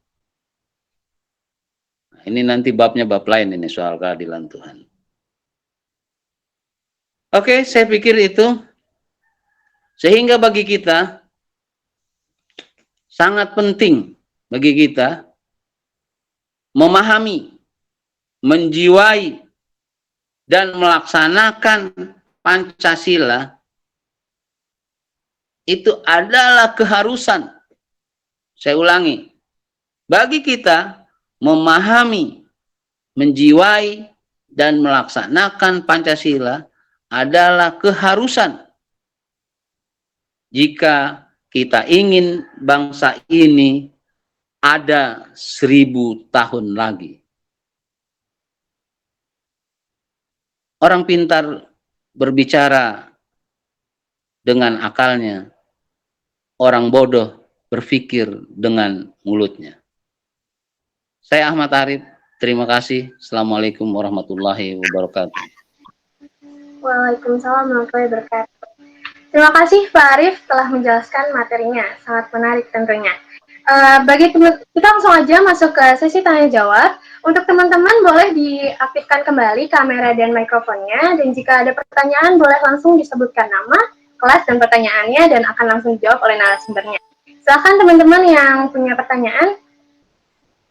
Nah, ini nanti babnya bab lain ini soal keadilan Tuhan. Oke, saya pikir itu. Sehingga bagi kita, sangat penting bagi kita memahami, menjiwai, dan melaksanakan Pancasila itu adalah keharusan. Saya ulangi, bagi kita memahami, menjiwai, dan melaksanakan Pancasila adalah keharusan jika kita ingin bangsa ini ada 1000 tahun lagi. Orang pintar berbicara dengan akalnya, orang bodoh berpikir dengan mulutnya. Saya Ahmad Arif, terima kasih. Assalamualaikum warahmatullahi wabarakatuh. Waalaikumsalam warahmatullahi wabarakatuh. Terima kasih Pak Arif telah menjelaskan materinya, sangat menarik tentunya. Kita langsung aja masuk ke sesi tanya jawab. Untuk teman-teman boleh diaktifkan kembali kamera dan mikrofonnya, dan jika ada pertanyaan boleh langsung disebutkan nama, kelas dan pertanyaannya, dan akan langsung dijawab oleh narasumbernya. Silakan teman-teman yang punya pertanyaan,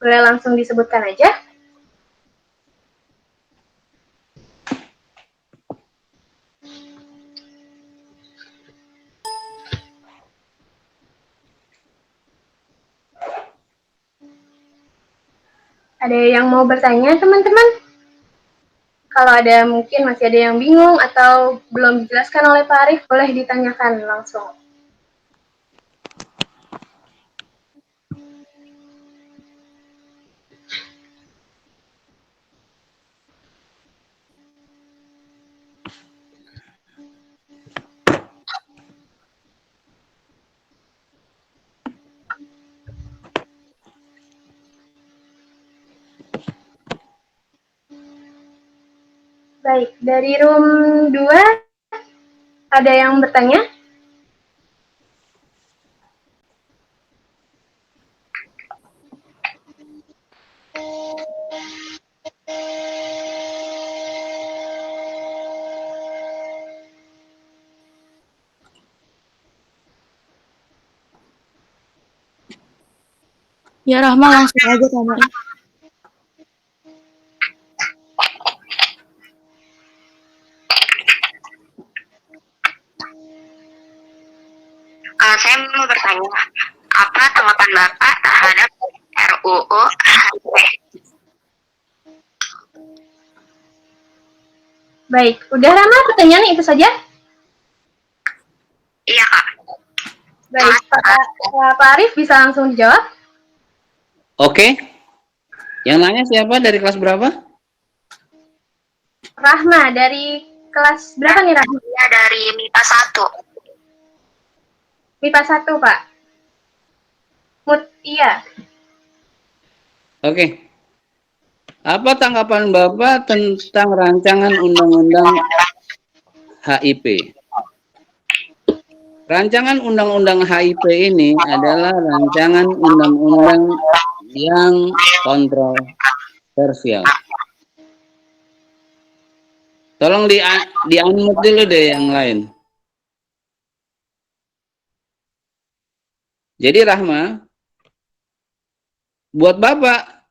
boleh langsung disebutkan aja. Ada yang mau bertanya, teman-teman? Kalau ada mungkin masih ada yang bingung atau belum dijelaskan oleh Pak Arif, boleh ditanyakan langsung. Baik, dari room 2 ada yang bertanya? Ya Rahma, langsung aja tanya. Saya mau bertanya, apa tanggapan Bapak terhadap RUU HIP? Baik, udah Rama pertanyaannya itu saja? Iya, Kak. Baik, Pak Arif bisa langsung dijawab? Oke. Yang nanya siapa, dari kelas berapa? Rahma, dari kelas berapa nih Rahma? Iya, dari MIPA 1. MIPA 1, Pak. Iya. Oke. Apa tanggapan Bapak tentang rancangan undang-undang HIP? Rancangan undang-undang HIP ini adalah rancangan undang-undang yang kontroversial. Tolong di-unmute dulu deh yang lain. Jadi Rahma, buat Bapak,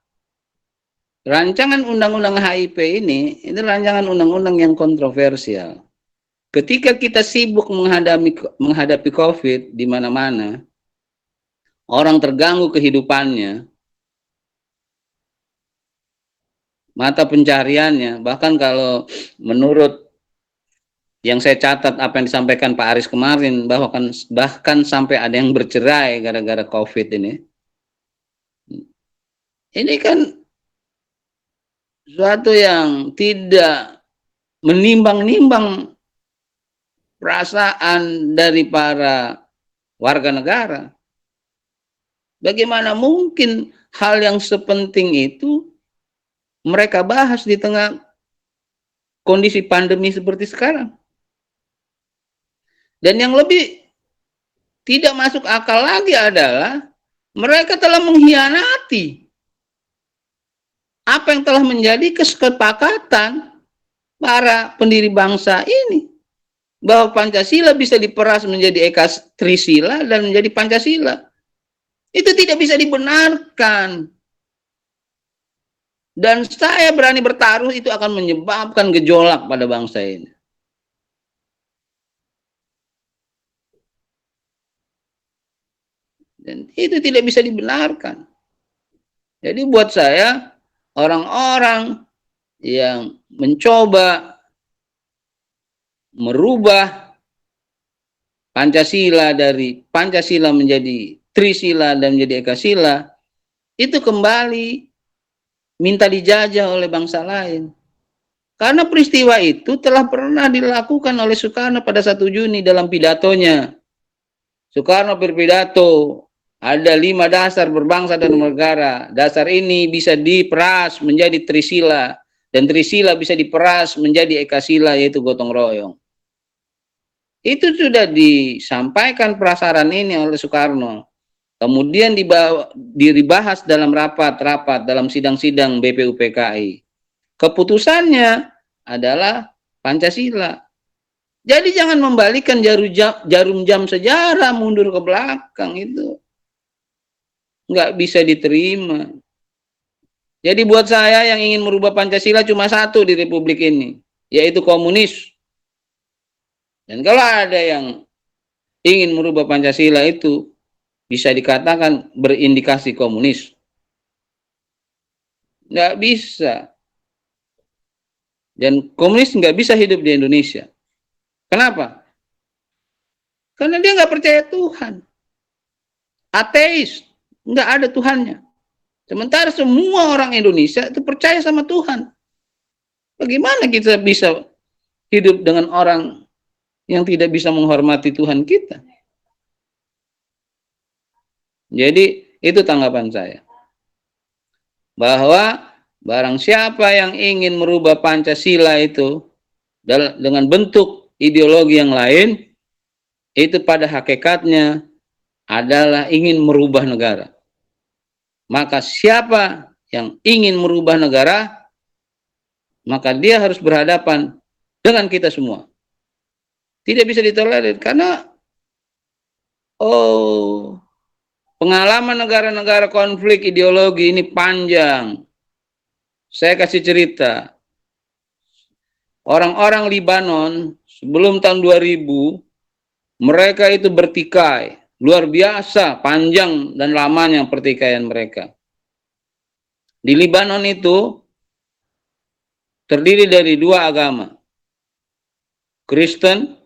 rancangan undang-undang HIP ini rancangan undang-undang yang kontroversial. Ketika kita sibuk menghadapi COVID di mana-mana, orang terganggu kehidupannya, mata pencariannya, bahkan kalau menurut yang saya catat apa yang disampaikan Pak Aris kemarin, bahkan sampai ada yang bercerai gara-gara COVID ini. Ini kan suatu yang tidak menimbang-nimbang perasaan dari para warga negara. Bagaimana mungkin hal yang sepenting itu mereka bahas di tengah kondisi pandemi seperti sekarang? Dan yang lebih tidak masuk akal lagi adalah mereka telah mengkhianati apa yang telah menjadi kesepakatan para pendiri bangsa ini, bahwa Pancasila bisa diperas menjadi Eka Trisila dan menjadi Pancasila. Itu tidak bisa dibenarkan. Dan saya berani bertaruh itu akan menyebabkan gejolak pada bangsa ini. Dan itu tidak bisa dibenarkan. Jadi buat saya, orang-orang yang mencoba merubah Pancasila dari Pancasila menjadi Trisila dan menjadi Ekasila, itu kembali minta dijajah oleh bangsa lain. Karena peristiwa itu telah pernah dilakukan oleh Soekarno pada 1 Juni dalam pidatonya. Soekarno berpidato, ada 5 dasar berbangsa dan bernegara. Dasar ini bisa diperas menjadi Trisila, dan Trisila bisa diperas menjadi Ekasila, yaitu gotong royong. Itu sudah disampaikan prasaran ini oleh Soekarno. Kemudian dibahas dalam rapat-rapat, dalam sidang-sidang BPUPKI. Keputusannya adalah Pancasila. Jadi jangan membalikan jarum jam sejarah mundur ke belakang, itu nggak bisa diterima. Jadi buat saya yang ingin merubah Pancasila cuma satu di Republik ini, yaitu komunis. Dan kalau ada yang ingin merubah Pancasila itu bisa dikatakan berindikasi komunis. Nggak bisa. Dan komunis nggak bisa hidup di Indonesia. Kenapa? Karena dia nggak percaya Tuhan. Ateis, nggak ada Tuhannya. Sementara semua orang Indonesia itu percaya sama Tuhan. Bagaimana kita bisa hidup dengan orang yang tidak bisa menghormati Tuhan kita? Jadi itu tanggapan saya. Bahwa barang siapa yang ingin merubah Pancasila itu dengan bentuk ideologi yang lain, itu pada hakikatnya adalah ingin merubah negara. Maka siapa yang ingin merubah negara, maka dia harus berhadapan dengan kita semua. Tidak bisa ditolerir karena pengalaman negara-negara konflik ideologi ini panjang. Saya kasih cerita. Orang-orang Libanon sebelum tahun 2000, mereka itu bertikai. Luar biasa panjang dan lamanya pertikaian mereka. Di Libanon itu terdiri dari 2 agama. Kristen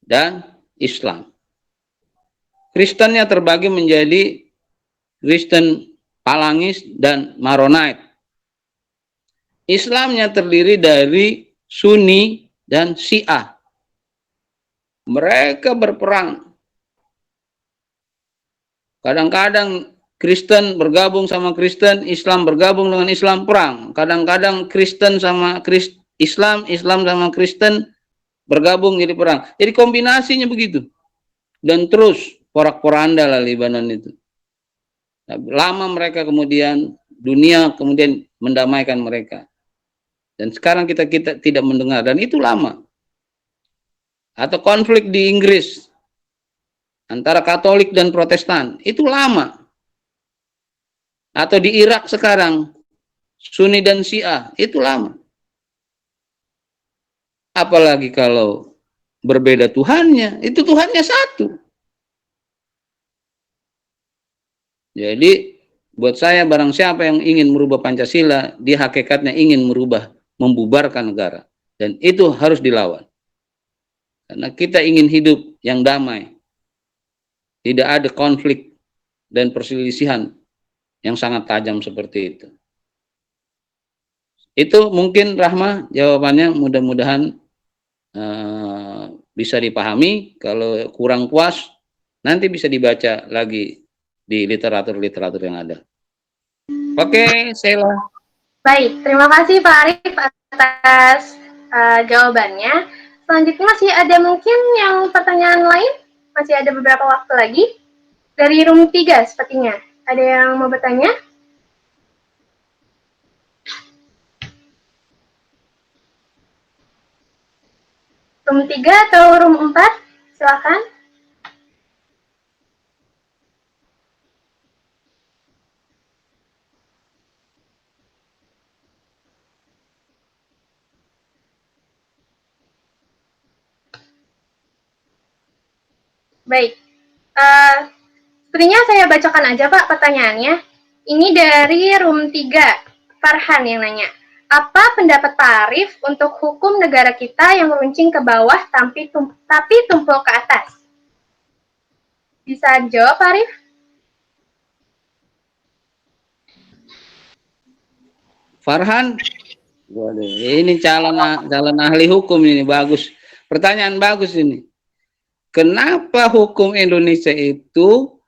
dan Islam. Kristennya terbagi menjadi Kristen Palangis dan Maronite. Islamnya terdiri dari Sunni dan Syiah. Mereka berperang. Kadang-kadang Kristen bergabung sama Kristen, Islam bergabung dengan Islam, perang. Kadang-kadang Kristen sama Islam, Islam sama Kristen bergabung jadi perang. Jadi kombinasinya begitu. Dan terus porak-poranda lah Libanon itu. Lama mereka kemudian, dunia kemudian mendamaikan mereka. Dan sekarang kita tidak mendengar, dan itu lama. Atau konflik di Inggris antara Katolik dan Protestan, itu lama. Atau di Irak sekarang, Sunni dan Syiah, itu lama. Apalagi kalau berbeda Tuhannya, itu Tuhannya satu. Jadi buat saya barang siapa yang ingin merubah Pancasila, dia hakikatnya ingin membubarkan negara. Dan itu harus dilawan. Karena kita ingin hidup yang damai. Tidak ada konflik dan perselisihan yang sangat tajam seperti itu. Itu mungkin Rahma jawabannya, mudah-mudahan bisa dipahami. Kalau kurang puas, nanti bisa dibaca lagi di literatur-literatur yang ada. Oke, Sheila. Baik, terima kasih Pak Arif atas jawabannya. Selanjutnya masih ada mungkin yang pertanyaan lain? Masih ada beberapa waktu lagi. Dari room 3 sepertinya. Ada yang mau bertanya? Room 3 atau room 4? Silakan. Baik. Sepertinya saya bacakan aja Pak pertanyaannya. Ini dari room 3, Farhan yang nanya. Apa pendapat Pak Arif untuk hukum negara kita yang meruncing ke bawah tapi tumpul ke atas? Bisa jawab Pak Arif? Farhan, waduh, ini calon ahli hukum ini, bagus. Pertanyaan bagus ini. Kenapa hukum Indonesia itu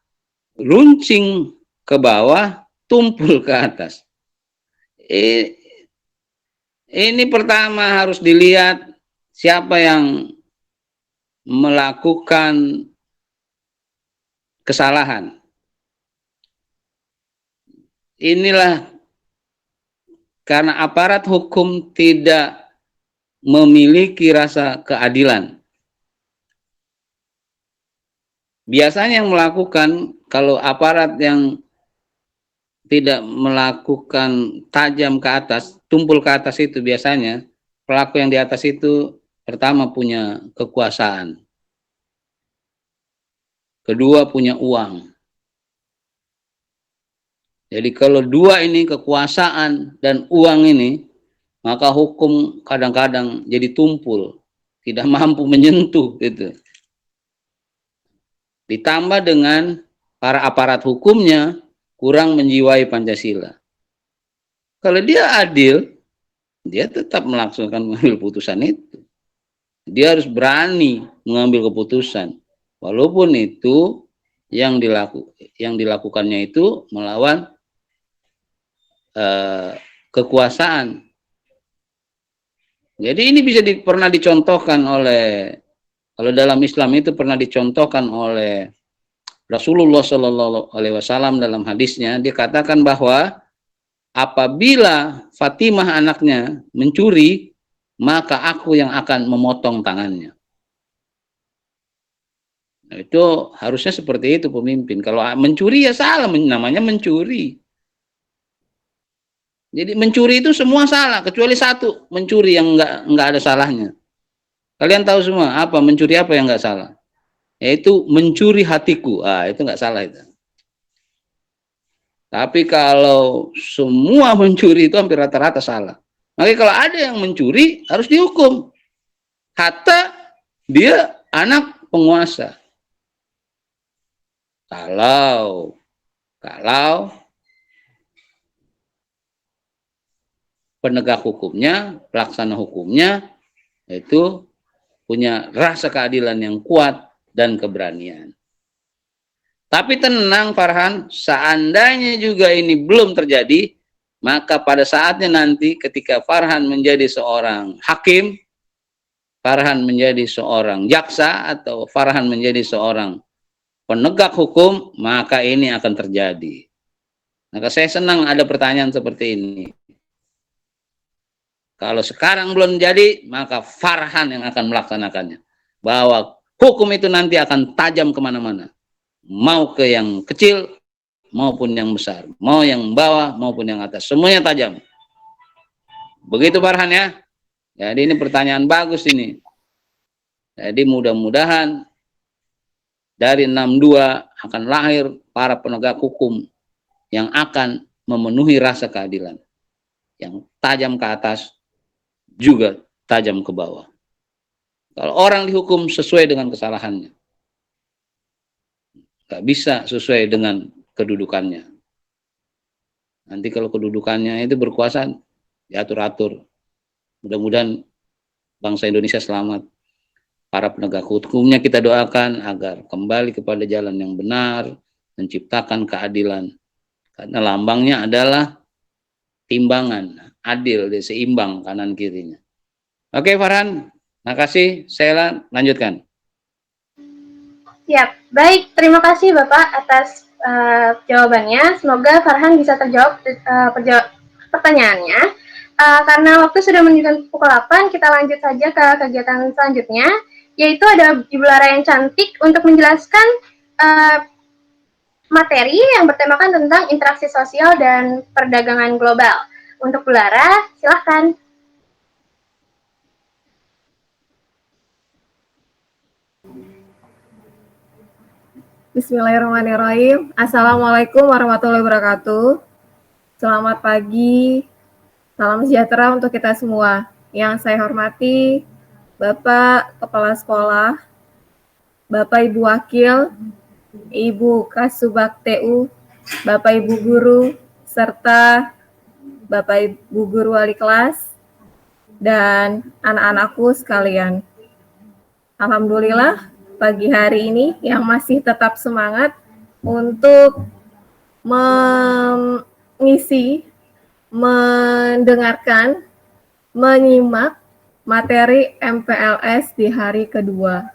runcing ke bawah, tumpul ke atas? Ini pertama harus dilihat siapa yang melakukan kesalahan. Inilah karena aparat hukum tidak memiliki rasa keadilan. Biasanya yang melakukan, kalau aparat yang tidak melakukan tajam ke atas, tumpul ke atas, itu biasanya pelaku yang di atas itu pertama punya kekuasaan, kedua punya uang. Jadi kalau dua ini, kekuasaan dan uang ini, maka hukum kadang-kadang jadi tumpul, tidak mampu menyentuh itu. Ditambah dengan para aparat hukumnya kurang menjiwai Pancasila. Kalau dia adil, dia tetap melaksanakan mengambil putusan itu. Dia harus berani mengambil keputusan, walaupun itu yang dilakukannya itu melawan kekuasaan. Jadi ini bisa pernah dicontohkan oleh, kalau dalam Islam itu pernah dicontohkan oleh Rasulullah Shallallahu Alaihi Wasallam dalam hadisnya. Dia katakan bahwa apabila Fatimah anaknya mencuri, maka aku yang akan memotong tangannya. Nah, itu harusnya seperti itu pemimpin. Kalau mencuri ya salah, namanya mencuri. Jadi mencuri itu semua salah, kecuali satu, mencuri yang nggak ada salahnya. Kalian tahu semua apa mencuri, apa yang nggak salah? Yaitu mencuri hatiku. Itu nggak salah itu. Tapi kalau semua mencuri itu hampir rata-rata salah. Makanya kalau ada yang mencuri harus dihukum. Hatta dia anak penguasa. Kalau penegak hukumnya, pelaksana hukumnya itu punya rasa keadilan yang kuat dan keberanian. Tapi tenang Farhan, seandainya juga ini belum terjadi, maka pada saatnya nanti ketika Farhan menjadi seorang hakim, Farhan menjadi seorang jaksa, atau Farhan menjadi seorang penegak hukum, maka ini akan terjadi. Maka saya senang ada pertanyaan seperti ini. Kalau sekarang belum jadi, maka Farhan yang akan melaksanakannya. Bahwa hukum itu nanti akan tajam kemana-mana. Mau ke yang kecil, maupun yang besar. Mau yang bawah, maupun yang atas. Semuanya tajam. Begitu Farhan ya. Jadi ini pertanyaan bagus ini. Jadi mudah-mudahan dari 62 akan lahir para penegak hukum yang akan memenuhi rasa keadilan. Yang tajam ke atas, juga tajam ke bawah. Kalau orang dihukum sesuai dengan kesalahannya, nggak bisa sesuai dengan kedudukannya. Nanti kalau kedudukannya itu berkuasa, diatur-atur. Mudah-mudahan bangsa Indonesia selamat. Para penegak hukumnya kita doakan agar kembali kepada jalan yang benar, menciptakan keadilan. Karena lambangnya adalah timbangan, adil, seimbang kanan kirinya. Oke Farhan, makasih. Saya lanjutkan. Siap. Baik, terima kasih Bapak atas jawabannya. Semoga Farhan bisa terjawab pertanyaannya. Karena waktu sudah menunjukkan pukul 8, kita lanjut saja ke kegiatan selanjutnya, yaitu ada Ibu Lara yang cantik untuk menjelaskan materi yang bertemakan tentang interaksi sosial dan perdagangan global. Untuk Bu Lara, silahkan. Bismillahirrahmanirrahim. Assalamualaikum warahmatullahi wabarakatuh. Selamat pagi. Salam sejahtera untuk kita semua. Yang saya hormati Bapak Kepala Sekolah, Bapak Ibu Wakil, Ibu Kasubag TU, Bapak Ibu Guru, serta Bapak Ibu Guru Wali Kelas, dan anak-anakku sekalian. Alhamdulillah, pagi hari ini yang masih tetap semangat untuk mengisi, mendengarkan, menyimak materi MPLS di hari kedua.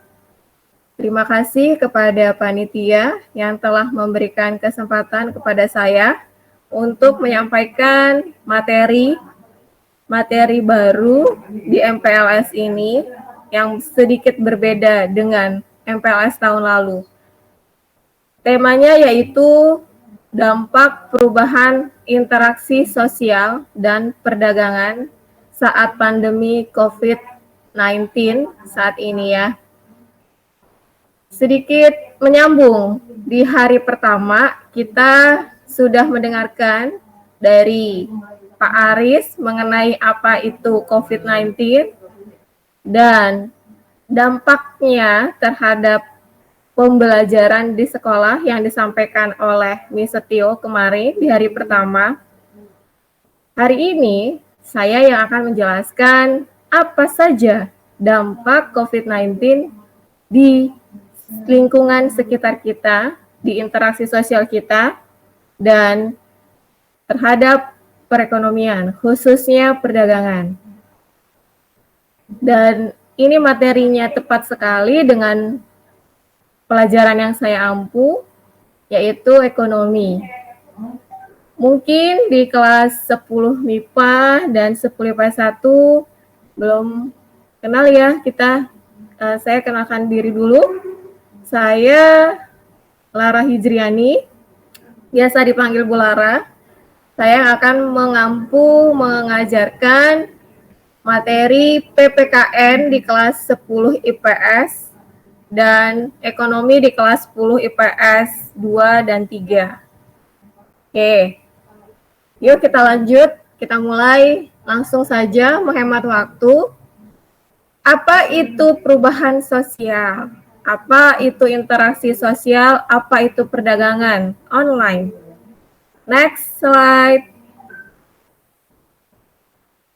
Terima kasih kepada panitia yang telah memberikan kesempatan kepada saya untuk menyampaikan materi baru di MPLS ini yang sedikit berbeda dengan MPLS tahun lalu. Temanya yaitu dampak perubahan interaksi sosial dan perdagangan saat pandemi COVID-19 saat ini ya. Sedikit menyambung, di hari pertama kita sudah mendengarkan dari Pak Aris mengenai apa itu COVID-19 dan dampaknya terhadap pembelajaran di sekolah yang disampaikan oleh Miss Setio kemarin di hari pertama. Hari ini saya yang akan menjelaskan apa saja dampak COVID-19 di lingkungan sekitar kita, di interaksi sosial kita, dan terhadap perekonomian, khususnya perdagangan. Dan ini materinya tepat sekali dengan pelajaran yang saya ampu, yaitu ekonomi. Mungkin di kelas 10 MIPA dan 10 IPA 1 belum kenal ya kita. Saya kenalkan diri dulu. Saya Lara Hijriani, biasa dipanggil Bu Lara. Saya akan mengajarkan materi PPKN di kelas 10 IPS dan ekonomi di kelas 10 IPS 2 dan 3. Oke, yuk kita lanjut, kita mulai langsung saja menghemat waktu. Apa itu perubahan sosial? Apa itu interaksi sosial? Apa itu perdagangan online? Next slide.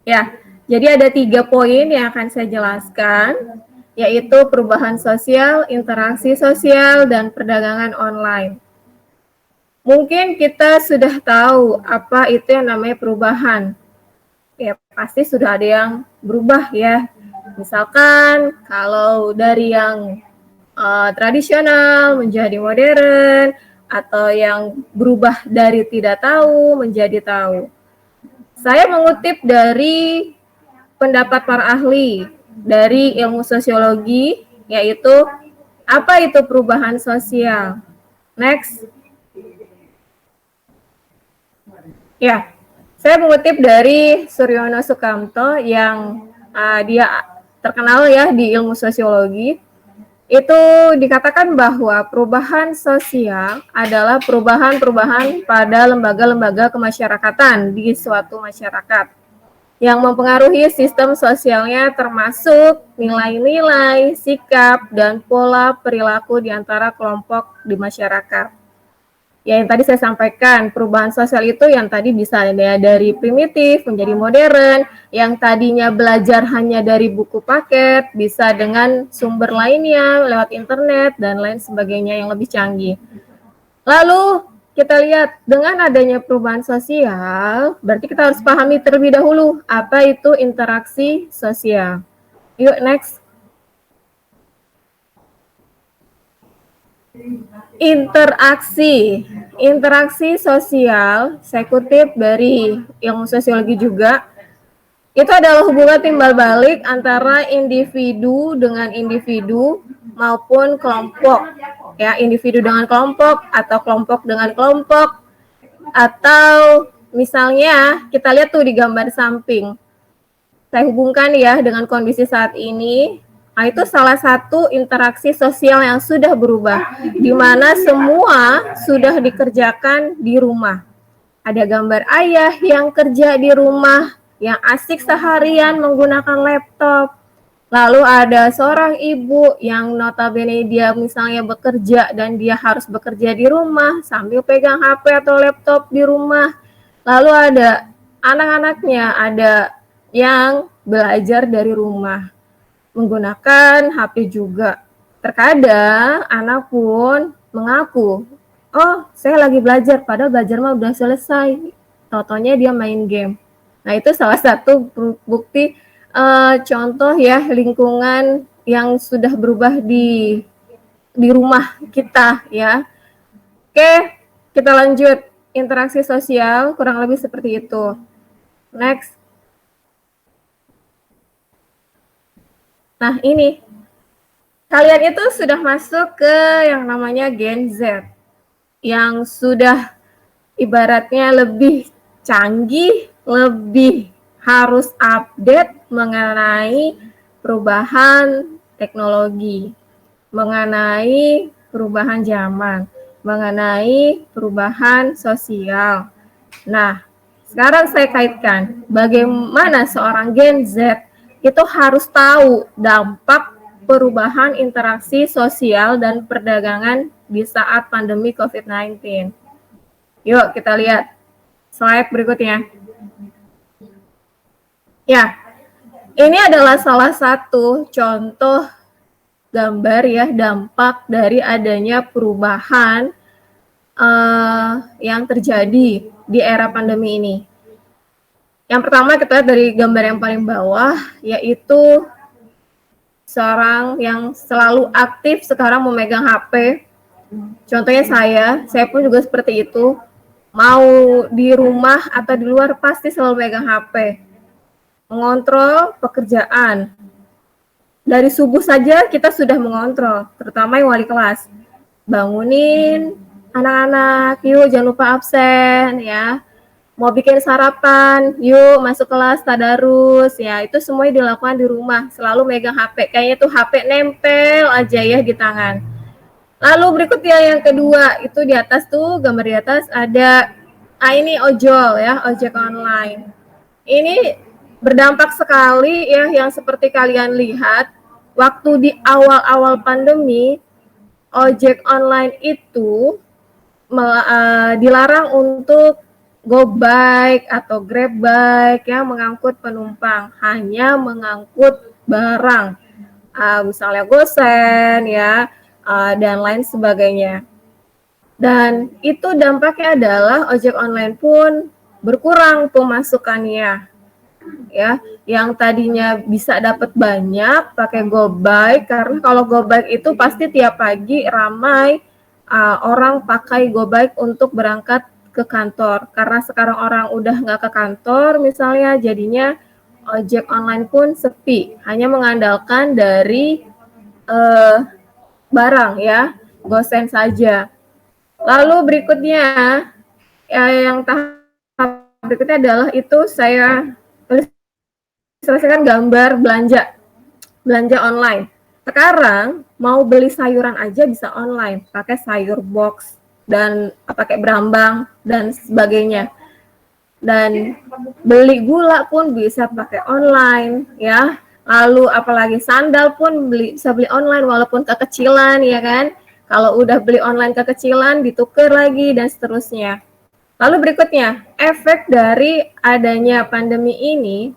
Ya, jadi ada 3 poin yang akan saya jelaskan, yaitu perubahan sosial, interaksi sosial, dan perdagangan online. Mungkin kita sudah tahu apa itu yang namanya perubahan. Ya, pasti sudah ada yang berubah ya. Misalkan kalau dari yang tradisional menjadi modern, atau yang berubah dari tidak tahu menjadi tahu. Saya mengutip dari pendapat para ahli dari ilmu sosiologi, yaitu apa itu perubahan sosial. Next. Ya, saya mengutip dari Suryono Sukamto yang dia terkenal ya di ilmu sosiologi. Itu dikatakan bahwa perubahan sosial adalah perubahan-perubahan pada lembaga-lembaga kemasyarakatan di suatu masyarakat yang mempengaruhi sistem sosialnya termasuk nilai-nilai, sikap, dan pola perilaku di antara kelompok di masyarakat. Ya, yang tadi saya sampaikan, perubahan sosial itu yang tadi bisa ya, dari primitif menjadi modern, yang tadinya belajar hanya dari buku paket, bisa dengan sumber lainnya, lewat internet, dan lain sebagainya yang lebih canggih. Lalu, kita lihat, dengan adanya perubahan sosial, berarti kita harus pahami terlebih dahulu, apa itu interaksi sosial. Yuk, next. Interaksi sosial, saya kutip dari ilmu sosiologi juga, itu adalah hubungan timbal balik antara individu dengan individu maupun kelompok, ya, individu dengan kelompok atau kelompok dengan kelompok, atau misalnya kita lihat tuh di gambar samping, saya hubungkan ya dengan kondisi saat ini, Nah, itu salah satu interaksi sosial yang sudah berubah, di mana semua sudah dikerjakan di rumah. Ada gambar ayah yang kerja di rumah, yang asik seharian menggunakan laptop. Lalu ada seorang ibu yang notabene dia misalnya bekerja dan dia harus bekerja di rumah sambil pegang HP atau laptop di rumah. Lalu ada anak-anaknya, ada yang belajar dari rumah menggunakan HP juga. Terkadang anak pun mengaku, oh saya lagi belajar, padahal belajar mah udah selesai. Totonya dia main game. Nah itu salah satu bukti contoh ya lingkungan yang sudah berubah di rumah kita ya. Oke, kita lanjut. Interaksi sosial kurang lebih seperti itu. Next. Nah, ini. Kalian itu sudah masuk ke yang namanya Gen Z. Yang sudah ibaratnya lebih canggih, lebih harus update mengenai perubahan teknologi, mengenai perubahan zaman, mengenai perubahan sosial. Nah, sekarang saya kaitkan bagaimana seorang Gen Z itu harus tahu dampak perubahan interaksi sosial dan perdagangan di saat pandemi COVID-19. Yuk kita lihat slide berikutnya. Ya, ini adalah salah satu contoh gambar ya dampak dari adanya perubahan yang terjadi di era pandemi ini. Yang pertama kita lihat dari gambar yang paling bawah, yaitu seorang yang selalu aktif sekarang memegang HP. Contohnya saya pun juga seperti itu. Mau di rumah atau di luar pasti selalu megang HP. Mengontrol pekerjaan. Dari subuh saja kita sudah mengontrol, terutama yang wali kelas. Bangunin anak-anak, yuk jangan lupa absen ya. Mau bikin sarapan, yuk masuk kelas tadarus ya. Itu semuanya dilakukan di rumah, selalu megang HP. Kayaknya tuh HP nempel aja ya di tangan. Lalu berikutnya yang kedua, itu di atas tuh, gambar di atas ada ini ojol ya, ojek online. Ini berdampak sekali ya, yang seperti kalian lihat, waktu di awal-awal pandemi, ojek online itu dilarang untuk GoBike atau GrabBike yang mengangkut penumpang, hanya mengangkut barang, misalnya gosen ya, dan lain sebagainya. Dan itu dampaknya adalah ojek online pun berkurang pemasukannya. Ya, yang tadinya bisa dapat banyak pakai GoBike, karena kalau GoBike itu pasti tiap pagi ramai orang pakai GoBike untuk berangkat ke kantor. Karena sekarang orang udah nggak ke kantor misalnya, jadinya ojek online pun sepi, hanya mengandalkan dari barang ya, gosen saja. Lalu berikutnya yang tahap berikutnya adalah itu saya selesaikan gambar belanja online. Sekarang mau beli sayuran aja bisa online, pakai sayur box dan pakai berambang dan sebagainya. Dan beli gula pun bisa pakai online ya. Lalu apalagi sandal pun bisa beli online walaupun kekecilan ya kan. Kalau udah beli online kekecilan ditukar lagi dan seterusnya. Lalu berikutnya, efek dari adanya pandemi ini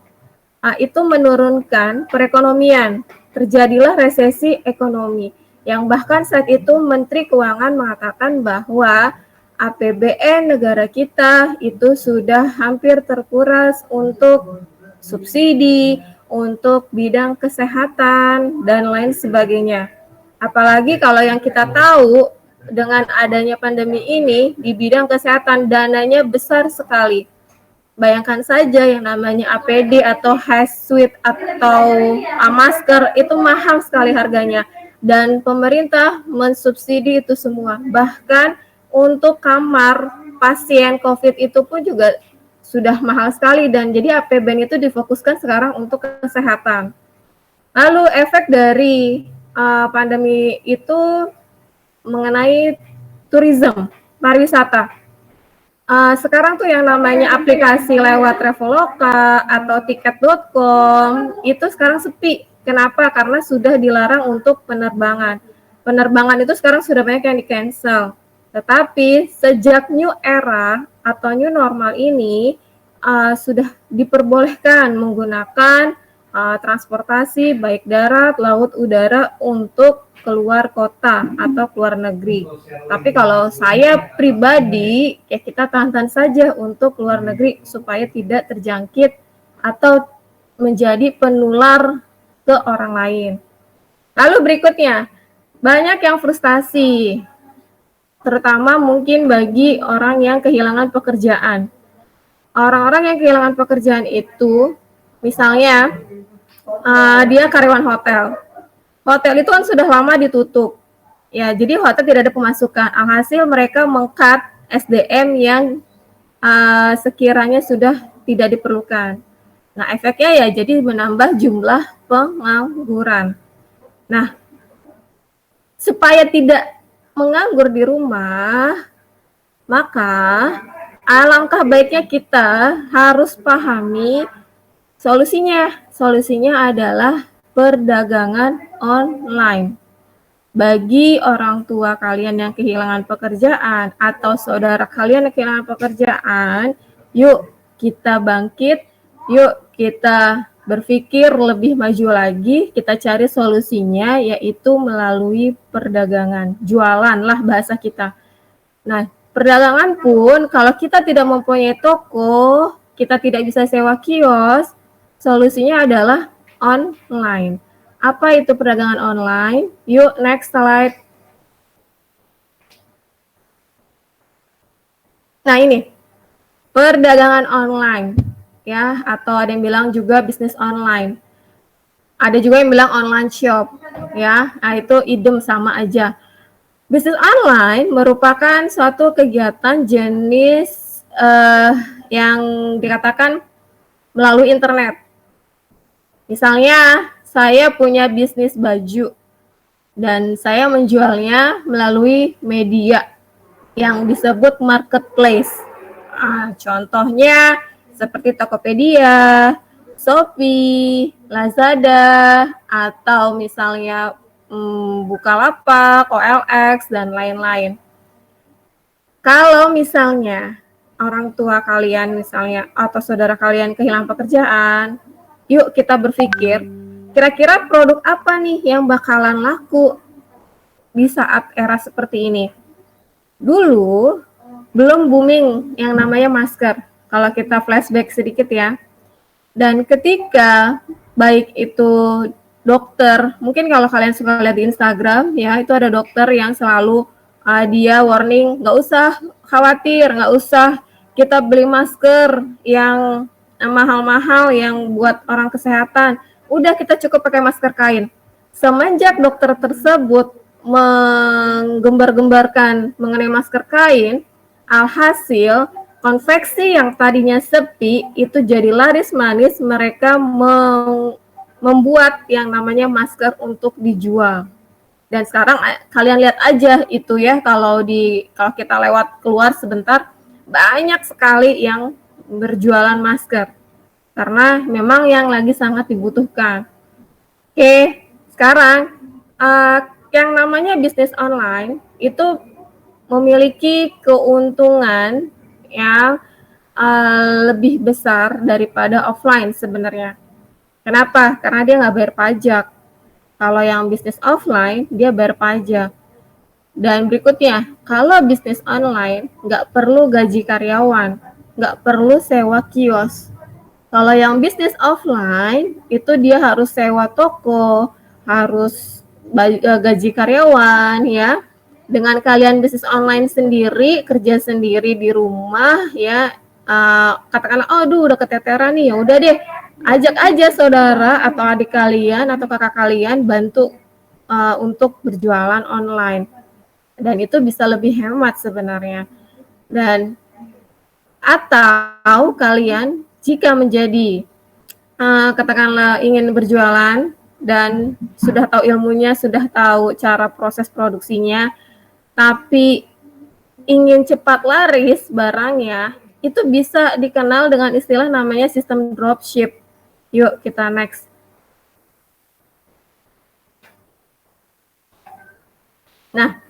itu menurunkan perekonomian. Terjadilah resesi ekonomi, yang bahkan saat itu Menteri Keuangan mengatakan bahwa APBN negara kita itu sudah hampir terkuras untuk subsidi, untuk bidang kesehatan, dan lain sebagainya. Apalagi kalau yang kita tahu, dengan adanya pandemi ini, di bidang kesehatan dananya besar sekali. Bayangkan saja yang namanya APD atau face suit atau masker itu mahal sekali harganya. Dan pemerintah mensubsidi itu semua. Bahkan untuk kamar pasien COVID itu pun juga sudah mahal sekali. Dan jadi APBN itu difokuskan sekarang untuk kesehatan. Lalu efek dari pandemi itu mengenai tourism, pariwisata. Sekarang tuh yang namanya aplikasi lewat Traveloka atau tiket.com itu sekarang sepi. Kenapa? Karena sudah dilarang untuk penerbangan. Penerbangan itu sekarang sudah banyak yang di-cancel. Tetapi sejak new era atau new normal ini sudah diperbolehkan menggunakan transportasi baik darat, laut, udara untuk keluar kota atau keluar negeri. Tapi kalau saya pribadi, ya kita tahan-tahan saja untuk keluar negeri supaya tidak terjangkit atau menjadi penular ke orang lain. Lalu berikutnya, banyak yang frustasi, terutama mungkin bagi orang yang kehilangan pekerjaan. Orang-orang yang kehilangan pekerjaan itu, misalnya dia karyawan hotel. Hotel itu kan sudah lama ditutup. Ya, jadi hotel tidak ada pemasukan. Alhasil mereka meng-cut SDM yang sekiranya sudah tidak diperlukan. Nah, efeknya ya jadi menambah jumlah pengangguran. Nah, supaya tidak menganggur di rumah, maka alangkah baiknya kita harus pahami solusinya. Solusinya adalah perdagangan online. Bagi orang tua kalian yang kehilangan pekerjaan atau saudara kalian yang kehilangan pekerjaan, yuk kita bangkit, yuk kita berpikir lebih maju lagi, kita cari solusinya yaitu melalui perdagangan. Jualan lah bahasa kita. Nah, perdagangan pun kalau kita tidak mempunyai toko, kita tidak bisa sewa kios, solusinya adalah online. Apa itu perdagangan online? Yuk, next slide. Nah, ini perdagangan online, ya, atau ada yang bilang juga bisnis online. Ada juga yang bilang online shop, ya. Nah, itu idem sama aja. Bisnis online merupakan suatu kegiatan jenis yang dikatakan melalui internet. Misalnya, saya punya bisnis baju dan saya menjualnya melalui media yang disebut marketplace. Contohnya seperti Tokopedia, Shopee, Lazada, atau misalnya Bukalapak, OLX, dan lain-lain. Kalau misalnya orang tua kalian misalnya atau saudara kalian kehilangan pekerjaan, yuk kita berpikir, kira-kira produk apa nih yang bakalan laku di saat era seperti ini? Dulu belum booming yang namanya masker. Kalau kita flashback sedikit ya. Dan ketika baik itu dokter, mungkin kalau kalian suka lihat di Instagram ya, itu ada dokter yang selalu dia warning, nggak usah khawatir, nggak usah kita beli masker yang mahal-mahal yang buat orang kesehatan. Udah kita cukup pakai masker kain. Semenjak dokter tersebut menggembar-gembarkan mengenai masker kain, alhasil konveksi yang tadinya sepi itu jadi laris manis, mereka membuat yang namanya masker untuk dijual. Dan sekarang kalian lihat aja itu ya, kalau kita lewat keluar sebentar, banyak sekali yang berjualan masker. Karena memang yang lagi sangat dibutuhkan. Oke, sekarang yang namanya bisnis online itu memiliki keuntungan yang lebih besar daripada offline sebenarnya. Kenapa? Karena dia nggak bayar pajak. Kalau yang bisnis offline, dia bayar pajak. Dan berikutnya, kalau bisnis online, nggak perlu gaji karyawan, nggak perlu sewa kios. Kalau yang bisnis offline, itu dia harus sewa toko, harus gaji karyawan, ya. Dengan kalian bisnis online sendiri, kerja sendiri di rumah, ya, katakanlah, aduh udah keteteran nih, ya udah deh, ajak aja saudara atau adik kalian atau kakak kalian bantu untuk berjualan online. Dan itu bisa lebih hemat sebenarnya. Dan atau kalian jika menjadi katakanlah ingin berjualan dan sudah tahu ilmunya, sudah tahu cara proses produksinya, tapi ingin cepat laris barangnya, itu bisa dikenal dengan istilah namanya sistem dropship. Yuk kita next. Nah,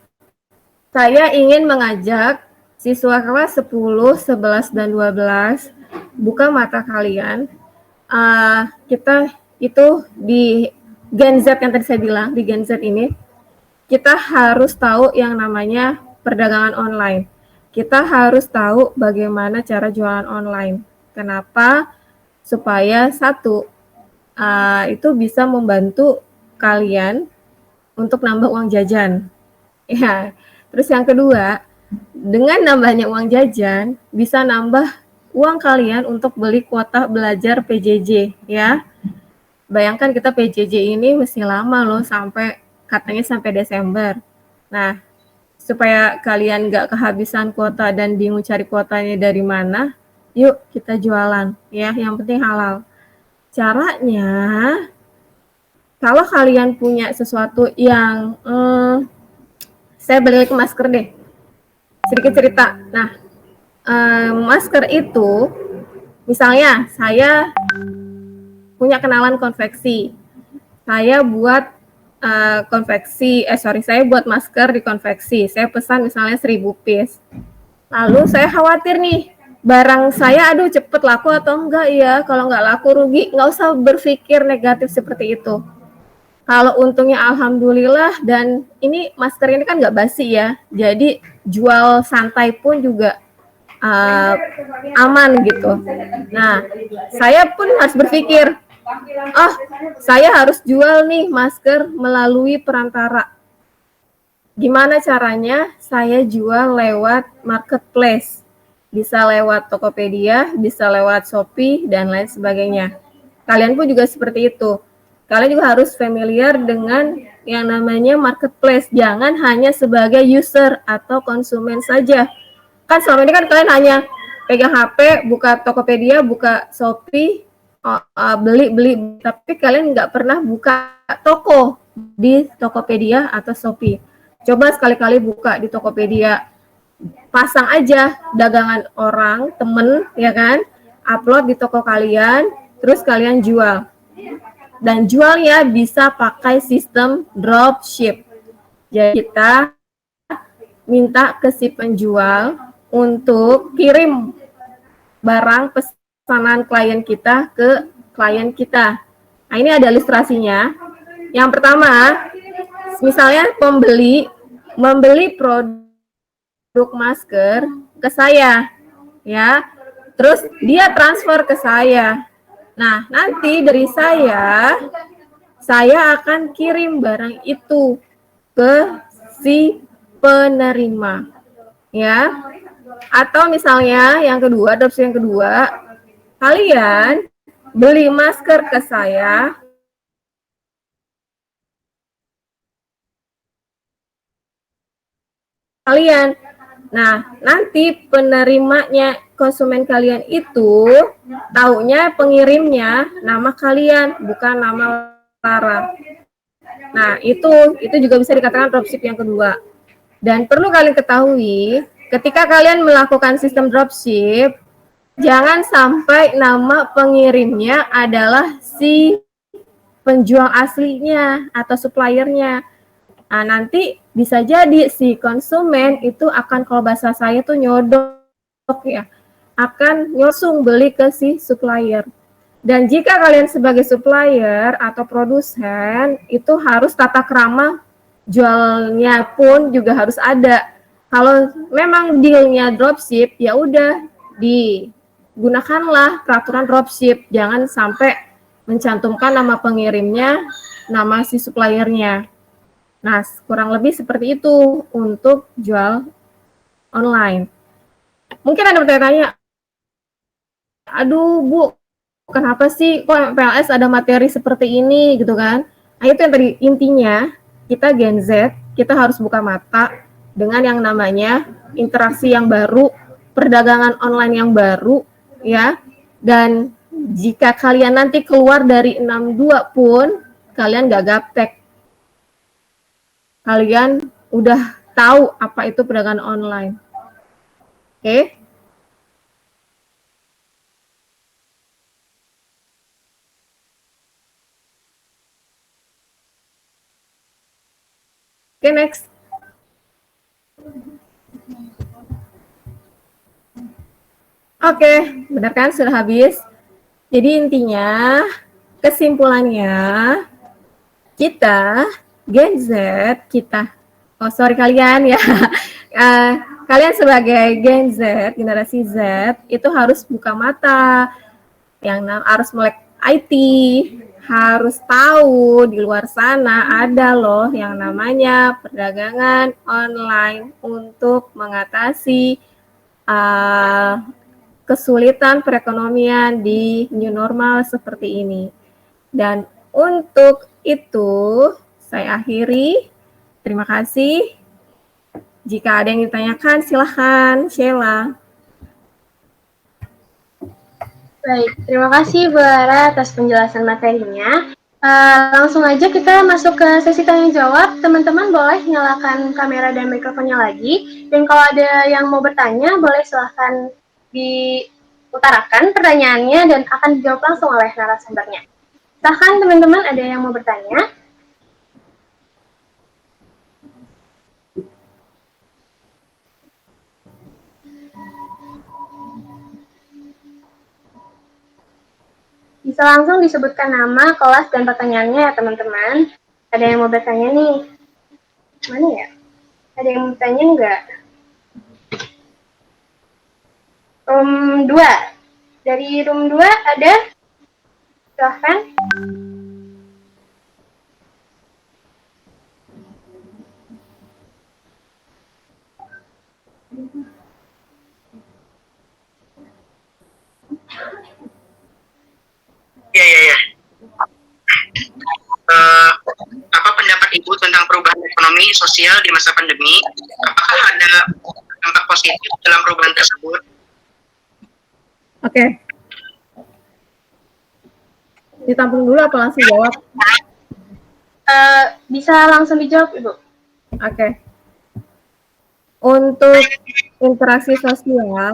saya ingin mengajak siswa kelas 10, 11, dan 12 buka mata kalian. Kita itu di Gen Z yang tadi saya bilang, di Gen Z ini, kita harus tahu yang namanya perdagangan online. Kita harus tahu bagaimana cara jualan online. Kenapa? Supaya satu, itu bisa membantu kalian untuk nambah uang jajan. Ya, terus yang kedua, dengan nambahnya uang jajan, bisa nambah uang kalian untuk beli kuota belajar PJJ, ya. Bayangkan kita PJJ ini mesti lama loh, katanya sampai Desember. Nah, supaya kalian nggak kehabisan kuota dan bingung cari kuotanya dari mana, yuk kita jualan, ya. Yang penting halal. Caranya, kalau kalian punya sesuatu yang saya balik ke masker deh, sedikit cerita. Nah, masker itu, misalnya saya punya kenalan konveksi, saya buat saya buat masker di konveksi, saya pesan misalnya 1000 piece, lalu saya khawatir nih, barang saya aduh cepet laku atau enggak ya, kalau enggak laku rugi. Nggak usah berpikir negatif seperti itu. Kalau untungnya alhamdulillah, dan ini masker ini kan nggak basi ya, jadi jual santai pun juga aman gitu. Nah, saya pun harus berpikir, saya harus jual nih masker melalui perantara. Gimana caranya? Saya jual lewat marketplace, bisa lewat Tokopedia, bisa lewat Shopee, dan lain sebagainya. Kalian pun juga seperti itu. Kalian juga harus familiar dengan yang namanya marketplace. Jangan hanya sebagai user atau konsumen saja. Kan selama ini kan kalian hanya pegang HP, buka Tokopedia, buka Shopee, beli, tapi kalian nggak pernah buka toko di Tokopedia atau Shopee. Coba sekali-kali buka di Tokopedia, pasang aja dagangan orang, temen, ya kan, upload di toko kalian, terus kalian jual. Dan jualnya bisa pakai sistem dropship. Jadi kita minta ke si penjual untuk kirim barang pesanan klien kita ke klien kita. Nah, ini ada ilustrasinya. Yang pertama, misalnya membeli produk masker ke saya, ya. Terus dia transfer ke saya. Nah, nanti dari saya akan kirim barang itu ke si penerima, ya. Atau misalnya yang kedua, adopsi yang kedua, kalian beli masker ke saya, kalian. Nah, nanti penerimanya, konsumen kalian itu taunya pengirimnya nama kalian, bukan nama Lara. Nah, itu juga bisa dikatakan dropship yang kedua. Dan perlu kalian ketahui, ketika kalian melakukan sistem dropship, jangan sampai nama pengirimnya adalah si penjual aslinya atau suppliernya. Nah, nanti bisa jadi si konsumen itu akan, kalau bahasa saya tuh nyodok ya, akan nyosung beli ke si supplier. Dan jika kalian sebagai supplier atau produsen, itu harus tata krama jualnya pun juga harus ada. Kalau memang dealnya dropship, ya udah digunakanlah peraturan dropship. Jangan sampai mencantumkan nama pengirimnya, nama si suppliernya. Nah, kurang lebih seperti itu untuk jual online. Mungkin ada bertanya, aduh Bu, kenapa sih kok PLS ada materi seperti ini gitu kan? Nah, itu yang tadi intinya, kita Gen Z, kita harus buka mata dengan yang namanya interaksi yang baru, perdagangan online yang baru, ya. Dan jika kalian nanti keluar dari 62 pun, kalian gak gaptek. Kalian udah tahu apa itu perdagangan online. Oke? Oke, next. Oke, benar kan? Sudah habis. Jadi intinya, kesimpulannya, kita, Gen Z, kalian ya, kalian sebagai Gen Z, generasi Z, itu harus buka mata, harus melek IT, harus tahu di luar sana ada loh yang namanya perdagangan online untuk mengatasi kesulitan perekonomian di new normal seperti ini. Dan untuk itu saya akhiri. Terima kasih. Jika ada yang ditanyakan, silahkan, Sheila. Baik, terima kasih Bu Lara atas penjelasan materinya. Langsung aja kita masuk ke sesi tanya jawab. Teman-teman boleh nyalakan kamera dan mikrofonnya lagi. Dan kalau ada yang mau bertanya, boleh silahkan diutarakan pertanyaannya dan akan dijawab langsung oleh narasumbernya. Silahkan teman-teman, ada yang mau bertanya? Bisa langsung disebutkan nama, kelas, dan pertanyaannya ya teman-teman. Ada yang mau bertanya nih? Mana ya? Ada yang mau bertanya enggak? Room 2. Dari room 2 ada? Silahkan. Ya. Apa pendapat Ibu tentang perubahan ekonomi sosial di masa pandemi? Apakah ada dampak positif dalam perubahan tersebut? Oke. Ditampung dulu apa langsung jawab? Bisa langsung dijawab, Ibu. Oke. Untuk interaksi sosial,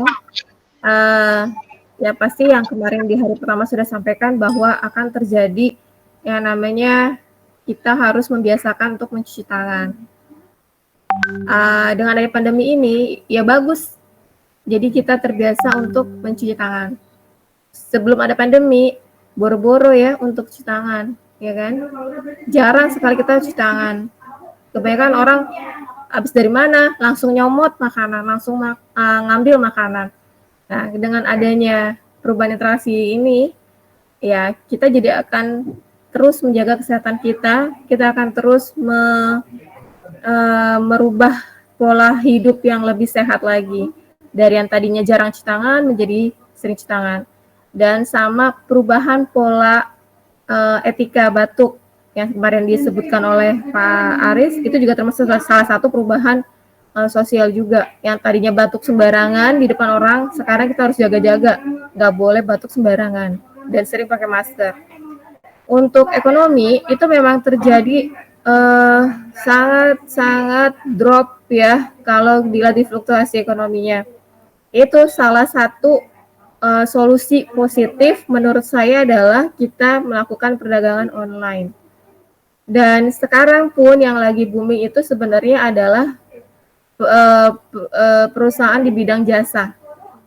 ya pasti yang kemarin di hari pertama sudah sampaikan bahwa akan terjadi yang namanya kita harus membiasakan untuk mencuci tangan. Dengan adanya pandemi ini, ya bagus. Jadi kita terbiasa untuk mencuci tangan. Sebelum ada pandemi, boro-boro ya untuk cuci tangan, ya kan? Jarang sekali kita cuci tangan. Kebanyakan orang habis dari mana, langsung nyomot makanan, langsung ngambil makanan. Nah, dengan adanya perubahan interaksi ini, ya kita jadi akan terus menjaga kesehatan kita akan terus merubah pola hidup yang lebih sehat lagi. Dari yang tadinya jarang cuci tangan menjadi sering cuci tangan. Dan sama perubahan pola etika batuk yang kemarin disebutkan oleh Pak Aris, itu juga termasuk salah satu perubahan sosial juga. Yang tadinya batuk sembarangan di depan orang, sekarang kita harus jaga-jaga, nggak boleh batuk sembarangan dan sering pakai masker. Untuk ekonomi itu memang terjadi sangat drop ya kalau dilihat di fluktuasi ekonominya. Itu salah satu solusi positif menurut saya adalah kita melakukan perdagangan online. Dan sekarang pun yang lagi booming itu sebenarnya adalah perusahaan di bidang jasa.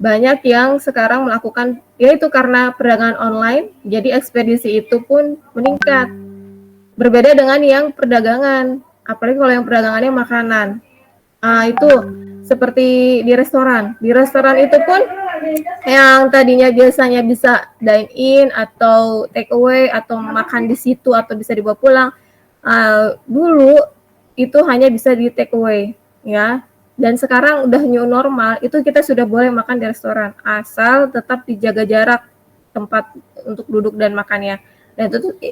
Banyak yang sekarang melakukan, yaitu karena perdagangan online, jadi ekspedisi itu pun meningkat. Berbeda dengan yang perdagangan, apalagi kalau yang perdagangannya makanan. Itu seperti di restoran. Di restoran itu pun yang tadinya biasanya bisa dine in atau take away atau makan di situ atau bisa dibawa pulang, dulu itu hanya bisa di take away ya. Dan sekarang udah new normal, itu kita sudah boleh makan di restoran asal tetap dijaga jarak tempat untuk duduk dan makannya.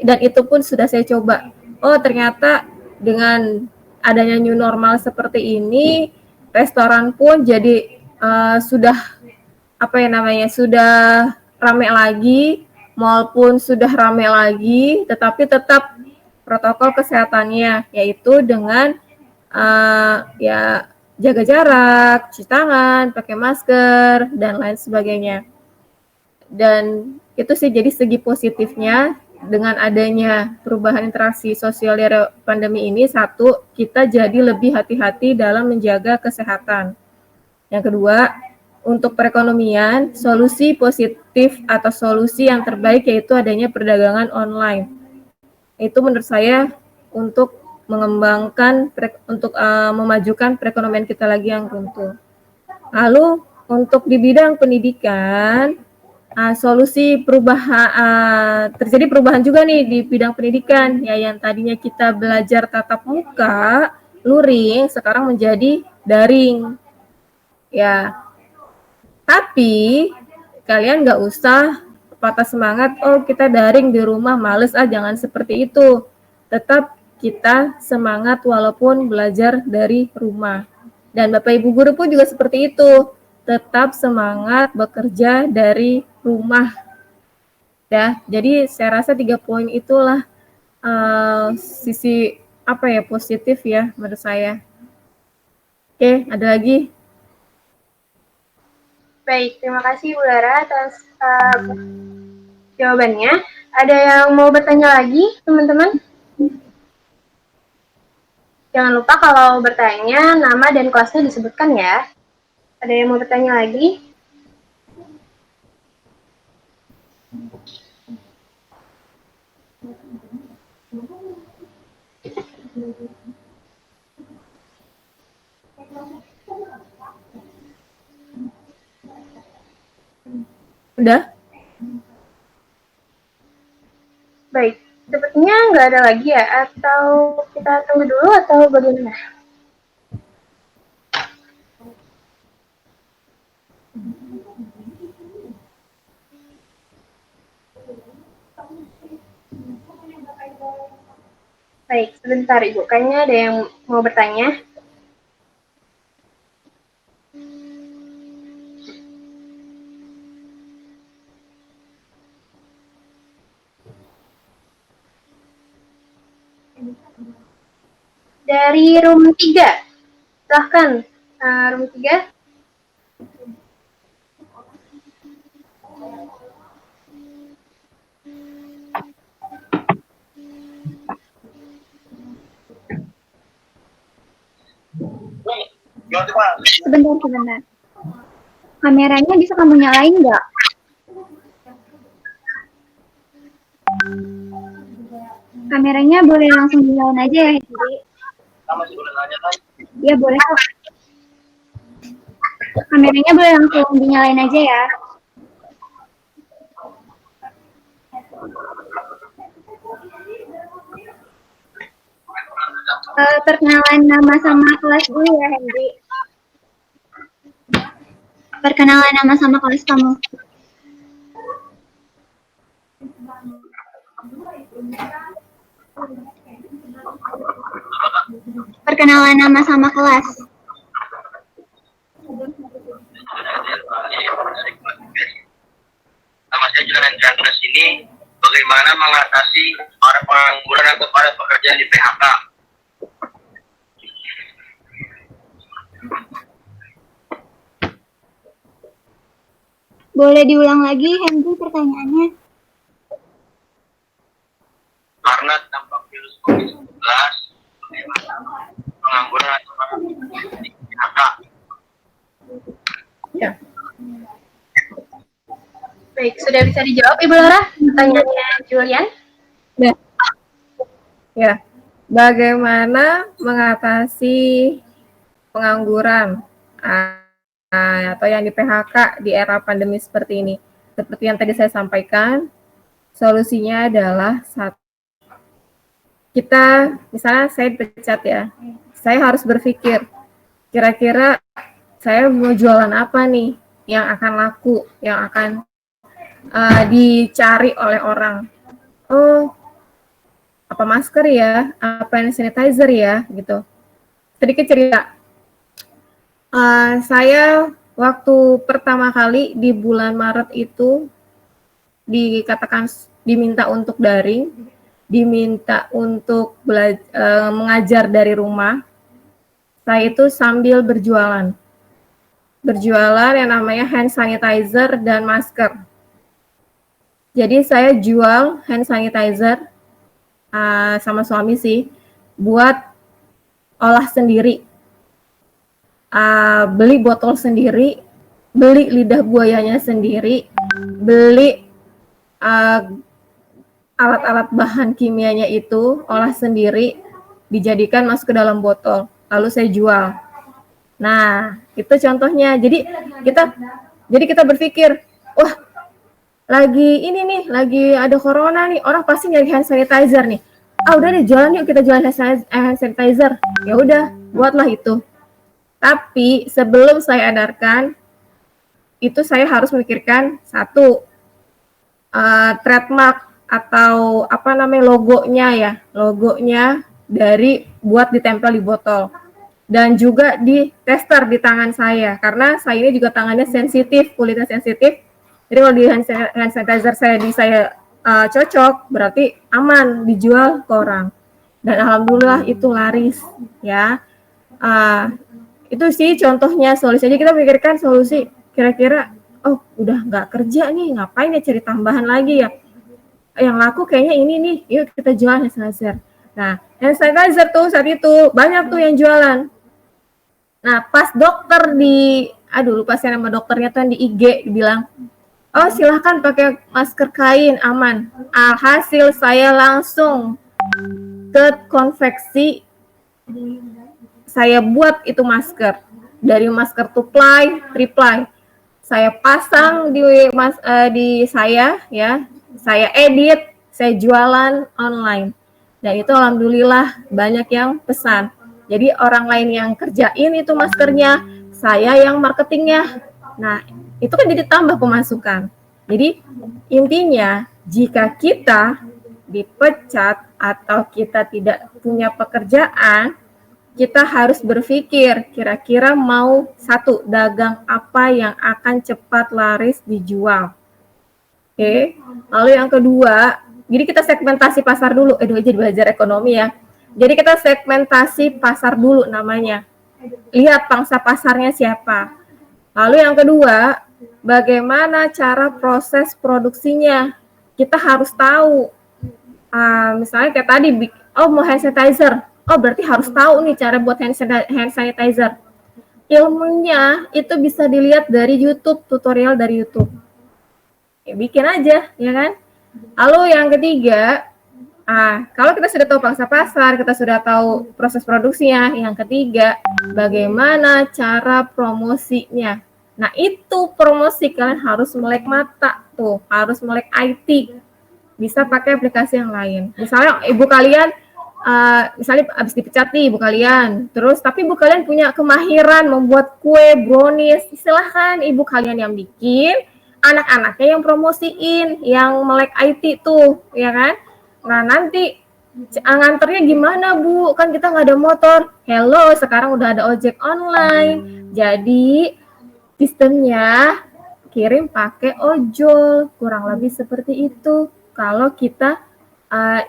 Dan itu pun sudah saya coba. Oh, ternyata dengan adanya new normal seperti ini, restoran pun jadi sudah sudah ramai lagi, mall pun sudah ramai lagi, tetapi tetap protokol kesehatannya, yaitu dengan ya jaga jarak, cuci tangan, pakai masker, dan lain sebagainya. Dan itu sih jadi segi positifnya dengan adanya perubahan interaksi sosial di era pandemi ini. Satu, kita jadi lebih hati-hati dalam menjaga kesehatan. Yang kedua, untuk perekonomian, solusi positif atau solusi yang terbaik yaitu adanya perdagangan online. Itu menurut saya untuk mengembangkan, untuk memajukan perekonomian kita lagi yang runtuh. Lalu untuk di bidang pendidikan, solusi perubahan, terjadi perubahan juga nih di bidang pendidikan, ya yang tadinya kita belajar tatap muka, luring, sekarang menjadi daring. Ya, tapi kalian nggak usah patah semangat, oh kita daring di rumah, males jangan seperti itu. Tetap kita semangat walaupun belajar dari rumah. Dan Bapak Ibu guru pun juga seperti itu, tetap semangat bekerja dari rumah. Ya, jadi saya rasa 3 poin itulah sisi positif ya menurut saya. Oke, ada lagi? Baik, terima kasih Bu Lara atas jawabannya. Ada yang mau bertanya lagi, teman-teman? Jangan lupa kalau bertanya, nama dan kelasnya disebutkan ya. Ada yang mau bertanya lagi? Udah? Baik, sepertinya nggak ada lagi ya, atau kita tunggu dulu atau bagaimana? Baik, sebentar Ibu, kayaknya ada yang mau bertanya. Dari room 3, silahkan room 3. Sebentar. Kameranya bisa kamu nyalain nggak? Kameranya boleh langsung dinyalain aja ya, Hendri? Iya, boleh kok. Kameranya boleh langsung dinyalain aja ya. Perkenalan nama sama kelas dulu ya, Hendri. Perkenalan nama sama kelas kamu. Perkenalan nama sama kelas. Nama saya Julian Andreas ini bagaimana mengatasi para pengangguran atau para pekerja di PHK. Boleh diulang lagi, Hendri, pertanyaannya? Karena dampak virus COVID-19, pengangguran atau para pekerja di PHK. Ya. Baik, sudah bisa dijawab Ibu Lara pertanyaannya Julian? Ya. Bagaimana mengatasi pengangguran atau yang di PHK di era pandemi seperti ini? Seperti yang tadi saya sampaikan, solusinya adalah kita, misalnya saya dipecat ya, saya harus berpikir, kira-kira saya mau jualan apa nih yang akan laku, yang akan dicari oleh orang. Oh, apa masker ya, apa hand sanitizer ya, gitu. Sedikit cerita. Saya waktu pertama kali di bulan Maret itu diminta untuk daring, diminta untuk mengajar dari rumah, saya itu sambil berjualan yang namanya hand sanitizer dan masker. Jadi saya jual hand sanitizer sama suami sih, buat olah sendiri, beli botol sendiri, beli lidah buayanya sendiri, beli alat-alat bahan kimianya itu, olah sendiri, dijadikan masuk ke dalam botol, lalu saya jual. Nah, itu contohnya. Jadi kita berpikir, wah, lagi ada corona nih, orang pasti nyari hand sanitizer nih. Udah deh, jualan yuk, kita jualan hand sanitizer. Ya udah, buatlah itu. Tapi sebelum saya edarkan, itu saya harus memikirkan satu, trademark atau logonya dari buat ditempel di botol. Dan juga di tester di tangan saya, karena saya ini juga tangannya sensitif, kulitnya sensitif. Jadi kalau di hand sanitizer saya cocok, berarti aman dijual ke orang. Dan alhamdulillah itu laris, ya. Itu sih contohnya solusi. Jadi kita pikirkan solusi, kira-kira, udah nggak kerja nih, ngapain ya cari tambahan lagi ya? Yang laku kayaknya ini nih, yuk kita jual hand sanitizer. Nah, hand sanitizer tuh saat itu banyak tuh yang jualan. Nah, pas dokter lupa saya nama dokternya tuh yang di IG bilang, silahkan pakai masker kain, aman. Alhasil saya langsung ke konveksi, saya buat itu masker. Dari masker 2-ply, 3-ply. Saya pasang di saya, ya. Saya edit, saya jualan online. Dan itu alhamdulillah banyak yang pesan. Jadi orang lain yang kerjain itu maskernya, saya yang marketingnya. Nah, itu kan jadi tambah pemasukan. Jadi intinya, jika kita dipecat atau kita tidak punya pekerjaan, kita harus berpikir kira-kira mau satu, dagang apa yang akan cepat laris dijual. Oke. Lalu yang kedua, jadi kita segmentasi pasar dulu. Jadi belajar ekonomi ya. Jadi kita segmentasi pasar dulu namanya. Lihat pangsa pasarnya siapa. Lalu yang kedua, bagaimana cara proses produksinya. Kita harus tahu. Misalnya kayak tadi, mau hand sanitizer. Berarti harus tahu nih cara buat hand sanitizer. Ilmunya itu bisa dilihat dari YouTube, tutorial dari YouTube. Ya, bikin aja, ya kan? Lalu yang ketiga, kalau kita sudah tahu pangsa pasar, kita sudah tahu proses produksinya, yang ketiga, bagaimana cara promosinya. Nah, itu promosi kalian harus melek mata tuh, harus melek IT. Bisa pakai aplikasi yang lain. Misalnya ibu kalian misalnya habis dipecat nih ibu kalian, terus tapi ibu kalian punya kemahiran membuat kue, brownies, silahkan ibu kalian yang bikin, anak-anaknya yang promosiin, yang melek IT tuh, ya kan? Nah, nanti nganternya gimana, Bu? Kan kita nggak ada motor. Hello, sekarang udah ada ojek online. Jadi, sistemnya kirim pakai ojol. Kurang lebih seperti itu. Kalau kita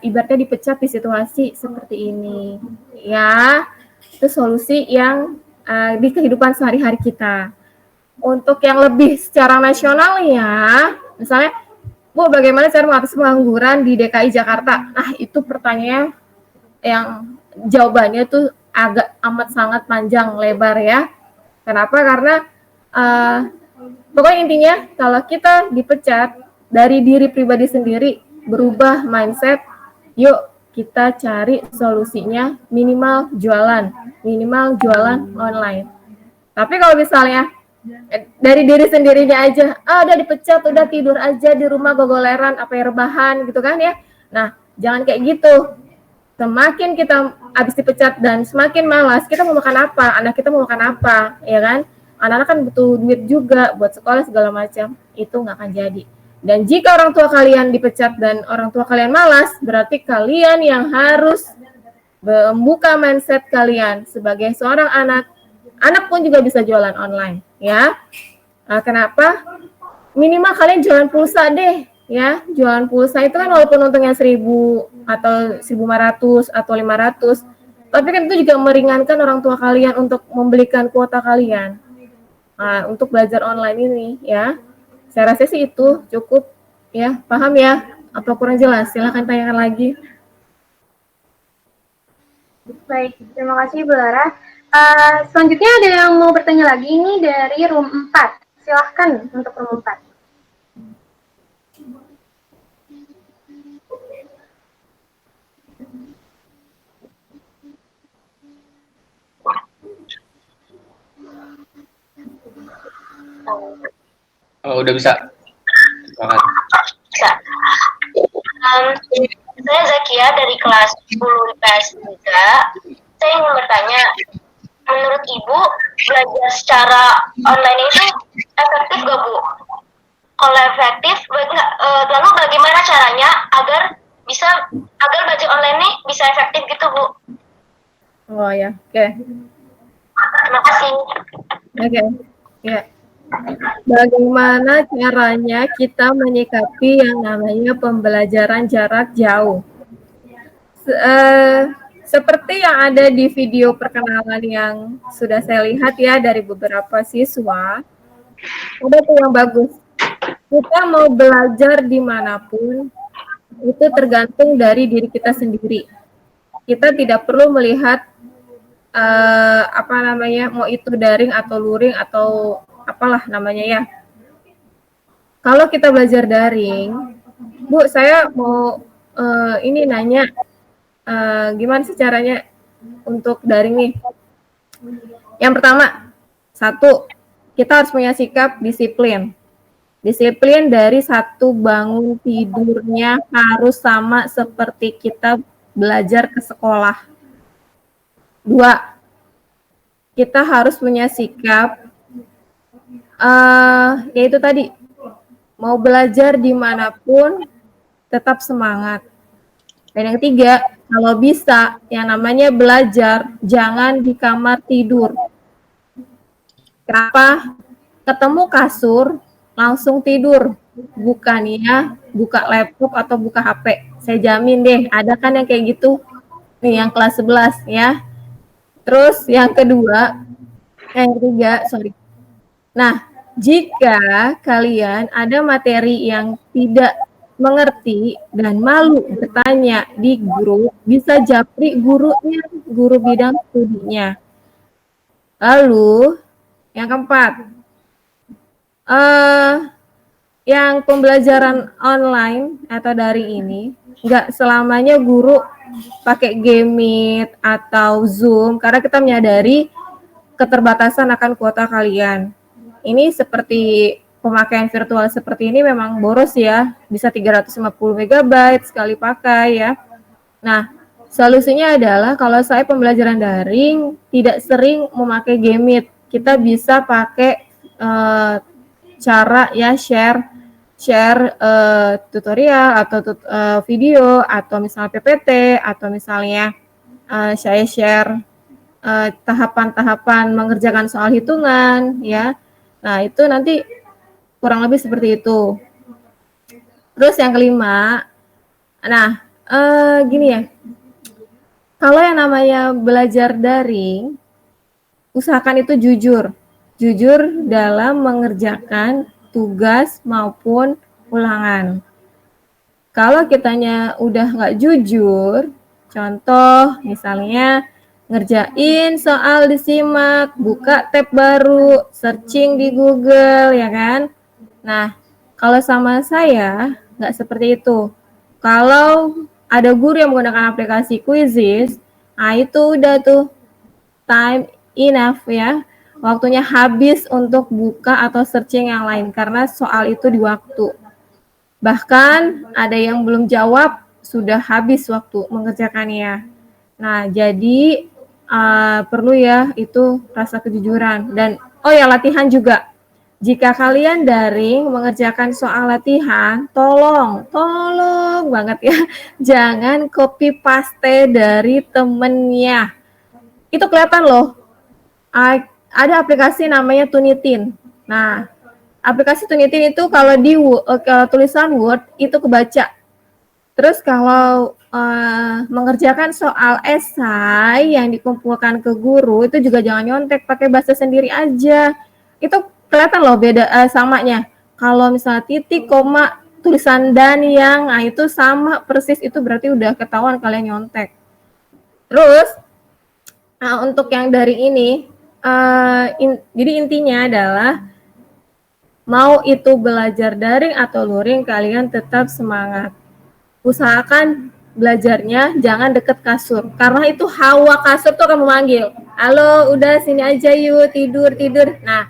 ibaratnya dipecat di situasi seperti ini. Ya, itu solusi yang di kehidupan sehari-hari kita. Untuk yang lebih secara nasional ya, misalnya, Bu, bagaimana cara mengatasi pengangguran di DKI Jakarta? Nah, itu pertanyaan yang jawabannya tuh agak amat sangat panjang lebar ya. Kenapa? Karena pokoknya intinya kalau kita dipecat dari diri pribadi sendiri, berubah mindset, yuk kita cari solusinya minimal jualan online. Tapi kalau misalnya dari diri sendirinya aja, udah dipecat, udah tidur aja di rumah gogoleran, rebahan gitu kan ya. Nah, jangan kayak gitu. Semakin kita habis dipecat dan semakin malas, kita mau makan apa? Anak kita mau makan apa? Ya kan? Anak-anak kan butuh duit juga buat sekolah segala macam. Itu nggak akan jadi. Dan jika orang tua kalian dipecat dan orang tua kalian malas, berarti kalian yang harus membuka mindset kalian sebagai seorang anak. Anak pun juga bisa jualan online, ya. Nah, kenapa? Minimal kalian jualan pulsa deh, ya. Jualan pulsa itu kan walaupun untungnya 1.000 atau 1.500 atau 500. Tapi kan itu juga meringankan orang tua kalian untuk membelikan kuota kalian. Nah, untuk belajar online ini ya. Saya rasa sih itu cukup ya. Paham ya? Apa kurang jelas? Silahkan tanyakan lagi. Baik, terima kasih Bu Lara. Selanjutnya ada yang mau bertanya lagi ini dari room 4. Silahkan untuk room 4. Oh, udah bisa. Silakan. Bisa. Saya Zakia dari kelas 10 IPS 3. Saya ingin bertanya, menurut Ibu, belajar secara online itu efektif gak, Bu? Kalau efektif, lalu bagaimana caranya agar belajar online ini bisa efektif gitu, Bu? Oh ya, oke. Terima kasih. Oke. Ya. Bagaimana caranya kita menyikapi yang namanya pembelajaran jarak jauh? Seperti yang ada di video perkenalan yang sudah saya lihat ya dari beberapa siswa, ada tuh yang bagus. Kita mau belajar dimanapun, itu tergantung dari diri kita sendiri. Kita tidak perlu melihat mau itu daring atau luring atau apalah namanya ya. Kalau kita belajar daring, Bu, saya mau ini nanya, gimana sih caranya untuk daring nih? Yang pertama, satu, kita harus punya sikap disiplin. Disiplin dari satu, bangun tidurnya harus sama seperti kita belajar ke sekolah. Dua, kita harus punya sikap yaitu tadi, mau belajar dimanapun tetap semangat. Dan yang ketiga, kalau bisa yang namanya belajar jangan di kamar tidur. Kenapa? Ketemu kasur langsung tidur, bukannya buka laptop atau buka HP. Saya jamin deh, ada kan yang kayak gitu nih, yang kelas 11 ya. Terus yang ketiga, nah, jika kalian ada materi yang tidak mengerti dan malu bertanya di grup, bisa japri gurunya, guru bidang studinya. Lalu, yang keempat, yang pembelajaran online atau daring ini, nggak selamanya guru pakai Game Meet atau Zoom, karena kita menyadari keterbatasan akan kuota kalian. Ini seperti pemakaian virtual seperti ini memang boros ya, bisa 350 MB sekali pakai ya. Nah, solusinya adalah kalau saya pembelajaran daring tidak sering memakai Game Meet, kita bisa pakai cara ya share tutorial atau video atau misalnya PPT atau misalnya saya share tahapan-tahapan mengerjakan soal hitungan ya. Nah, itu nanti kurang lebih seperti itu. Terus yang kelima, nah gini ya, kalau yang namanya belajar daring, usahakan itu jujur dalam mengerjakan tugas maupun ulangan. Kalau kitanya udah nggak jujur, contoh misalnya ngerjain soal disimak, buka tab baru, searching di Google, ya kan? Nah, kalau sama saya nggak seperti itu. Kalau ada guru yang menggunakan aplikasi Quizizz, nah itu udah tuh time enough ya. Waktunya habis untuk buka atau searching yang lain karena soal itu di waktu. Bahkan ada yang belum jawab sudah habis waktu mengerjakannya. Nah, jadi perlu ya itu rasa kejujuran. Dan oh ya, latihan juga. Jika kalian daring mengerjakan soal latihan, tolong banget ya, jangan copy paste dari temennya. Itu kelihatan loh. Ada aplikasi namanya Tunitin. Nah, aplikasi Tunitin itu kalau di tulisan Word itu kebaca. Terus kalau mengerjakan soal esai yang dikumpulkan ke guru itu juga jangan nyontek, pakai bahasa sendiri aja. Itu kelihatan loh beda samanya. Kalau misalnya titik, koma, tulisan dan yang, nah itu sama persis, itu berarti udah ketahuan kalian nyontek. Terus untuk yang dari ini, jadi intinya adalah mau itu belajar daring atau luring, kalian tetap semangat. Usahakan belajarnya jangan deket kasur, karena itu hawa kasur tuh akan memanggil, halo udah sini aja yuk, tidur. Nah,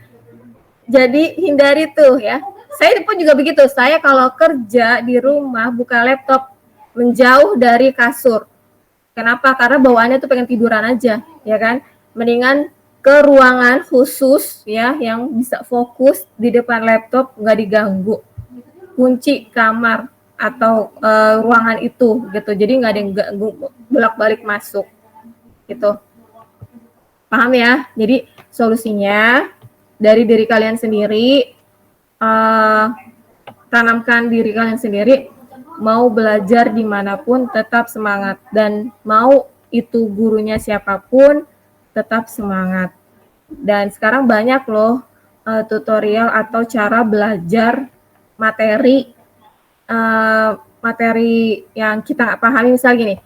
jadi hindari tuh ya. Saya pun juga begitu, saya kalau kerja di rumah buka laptop menjauh dari kasur. Kenapa? Karena bawaannya tuh pengen tiduran aja, ya kan? Mendingan ke ruangan khusus ya yang bisa fokus di depan laptop, nggak diganggu. Kunci kamar atau ruangan itu gitu, jadi nggak ada yang bolak-balik masuk gitu, paham ya? Jadi solusinya dari diri kalian sendiri, tanamkan diri kalian sendiri, mau belajar dimanapun tetap semangat, dan mau itu gurunya siapapun tetap semangat. Dan sekarang banyak loh tutorial atau cara belajar materi yang kita nggak pahami. Misal gini,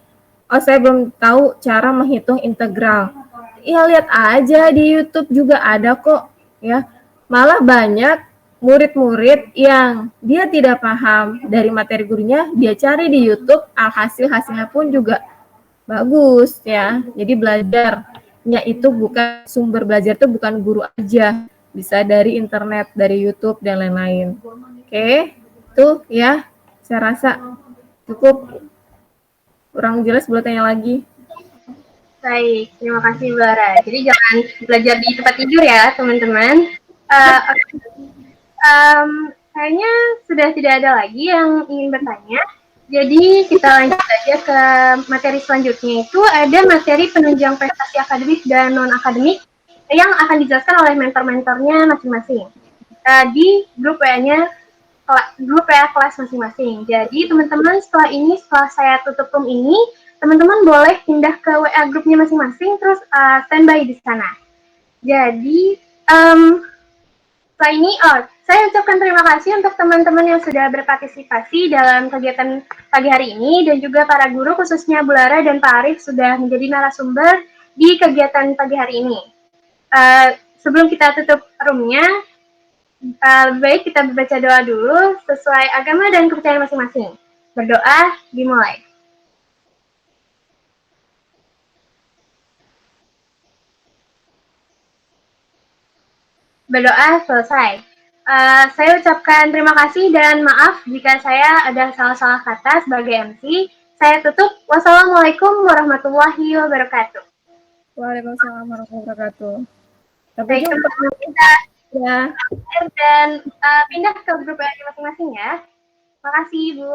oh saya belum tahu cara menghitung integral, ya lihat aja di YouTube juga ada kok ya. Malah banyak murid-murid yang dia tidak paham dari materi gurunya, dia cari di YouTube, hasilnya pun juga bagus ya. Jadi belajarnya itu bukan, sumber belajar itu bukan guru aja, bisa dari internet, dari YouTube dan lain-lain. Oke, tuh ya. Saya rasa cukup. Kurang jelas boleh tanya lagi. Baik, terima kasih Bu Lara. Jadi jangan belajar di tempat tidur ya teman-teman. Kayaknya sudah tidak ada lagi yang ingin bertanya. Jadi kita lanjut saja ke materi selanjutnya, itu ada materi penunjang prestasi akademik dan non-akademik yang akan dijelaskan oleh mentor-mentornya masing-masing di grup WA kelas masing-masing. Jadi teman-teman setelah saya tutup room ini, teman-teman boleh pindah ke WA grupnya masing-masing, terus standby di sana. Jadi setelah ini, saya ucapkan terima kasih untuk teman-teman yang sudah berpartisipasi dalam kegiatan pagi hari ini, dan juga para guru, khususnya Bu Lara dan Pak Arif, sudah menjadi narasumber di kegiatan pagi hari ini. Sebelum kita tutup roomnya, baik kita membaca doa dulu sesuai agama dan kepercayaan masing-masing. Berdoa dimulai. Berdoa selesai. Saya ucapkan terima kasih dan maaf jika saya ada salah-salah kata sebagai MC. Saya tutup. Wassalamualaikum warahmatullahi wabarakatuh. Waalaikumsalam warahmatullahi wabarakatuh. Sampai jumpa. Kita dan pindah ke grup masing-masing ya. Terima kasih, Bu.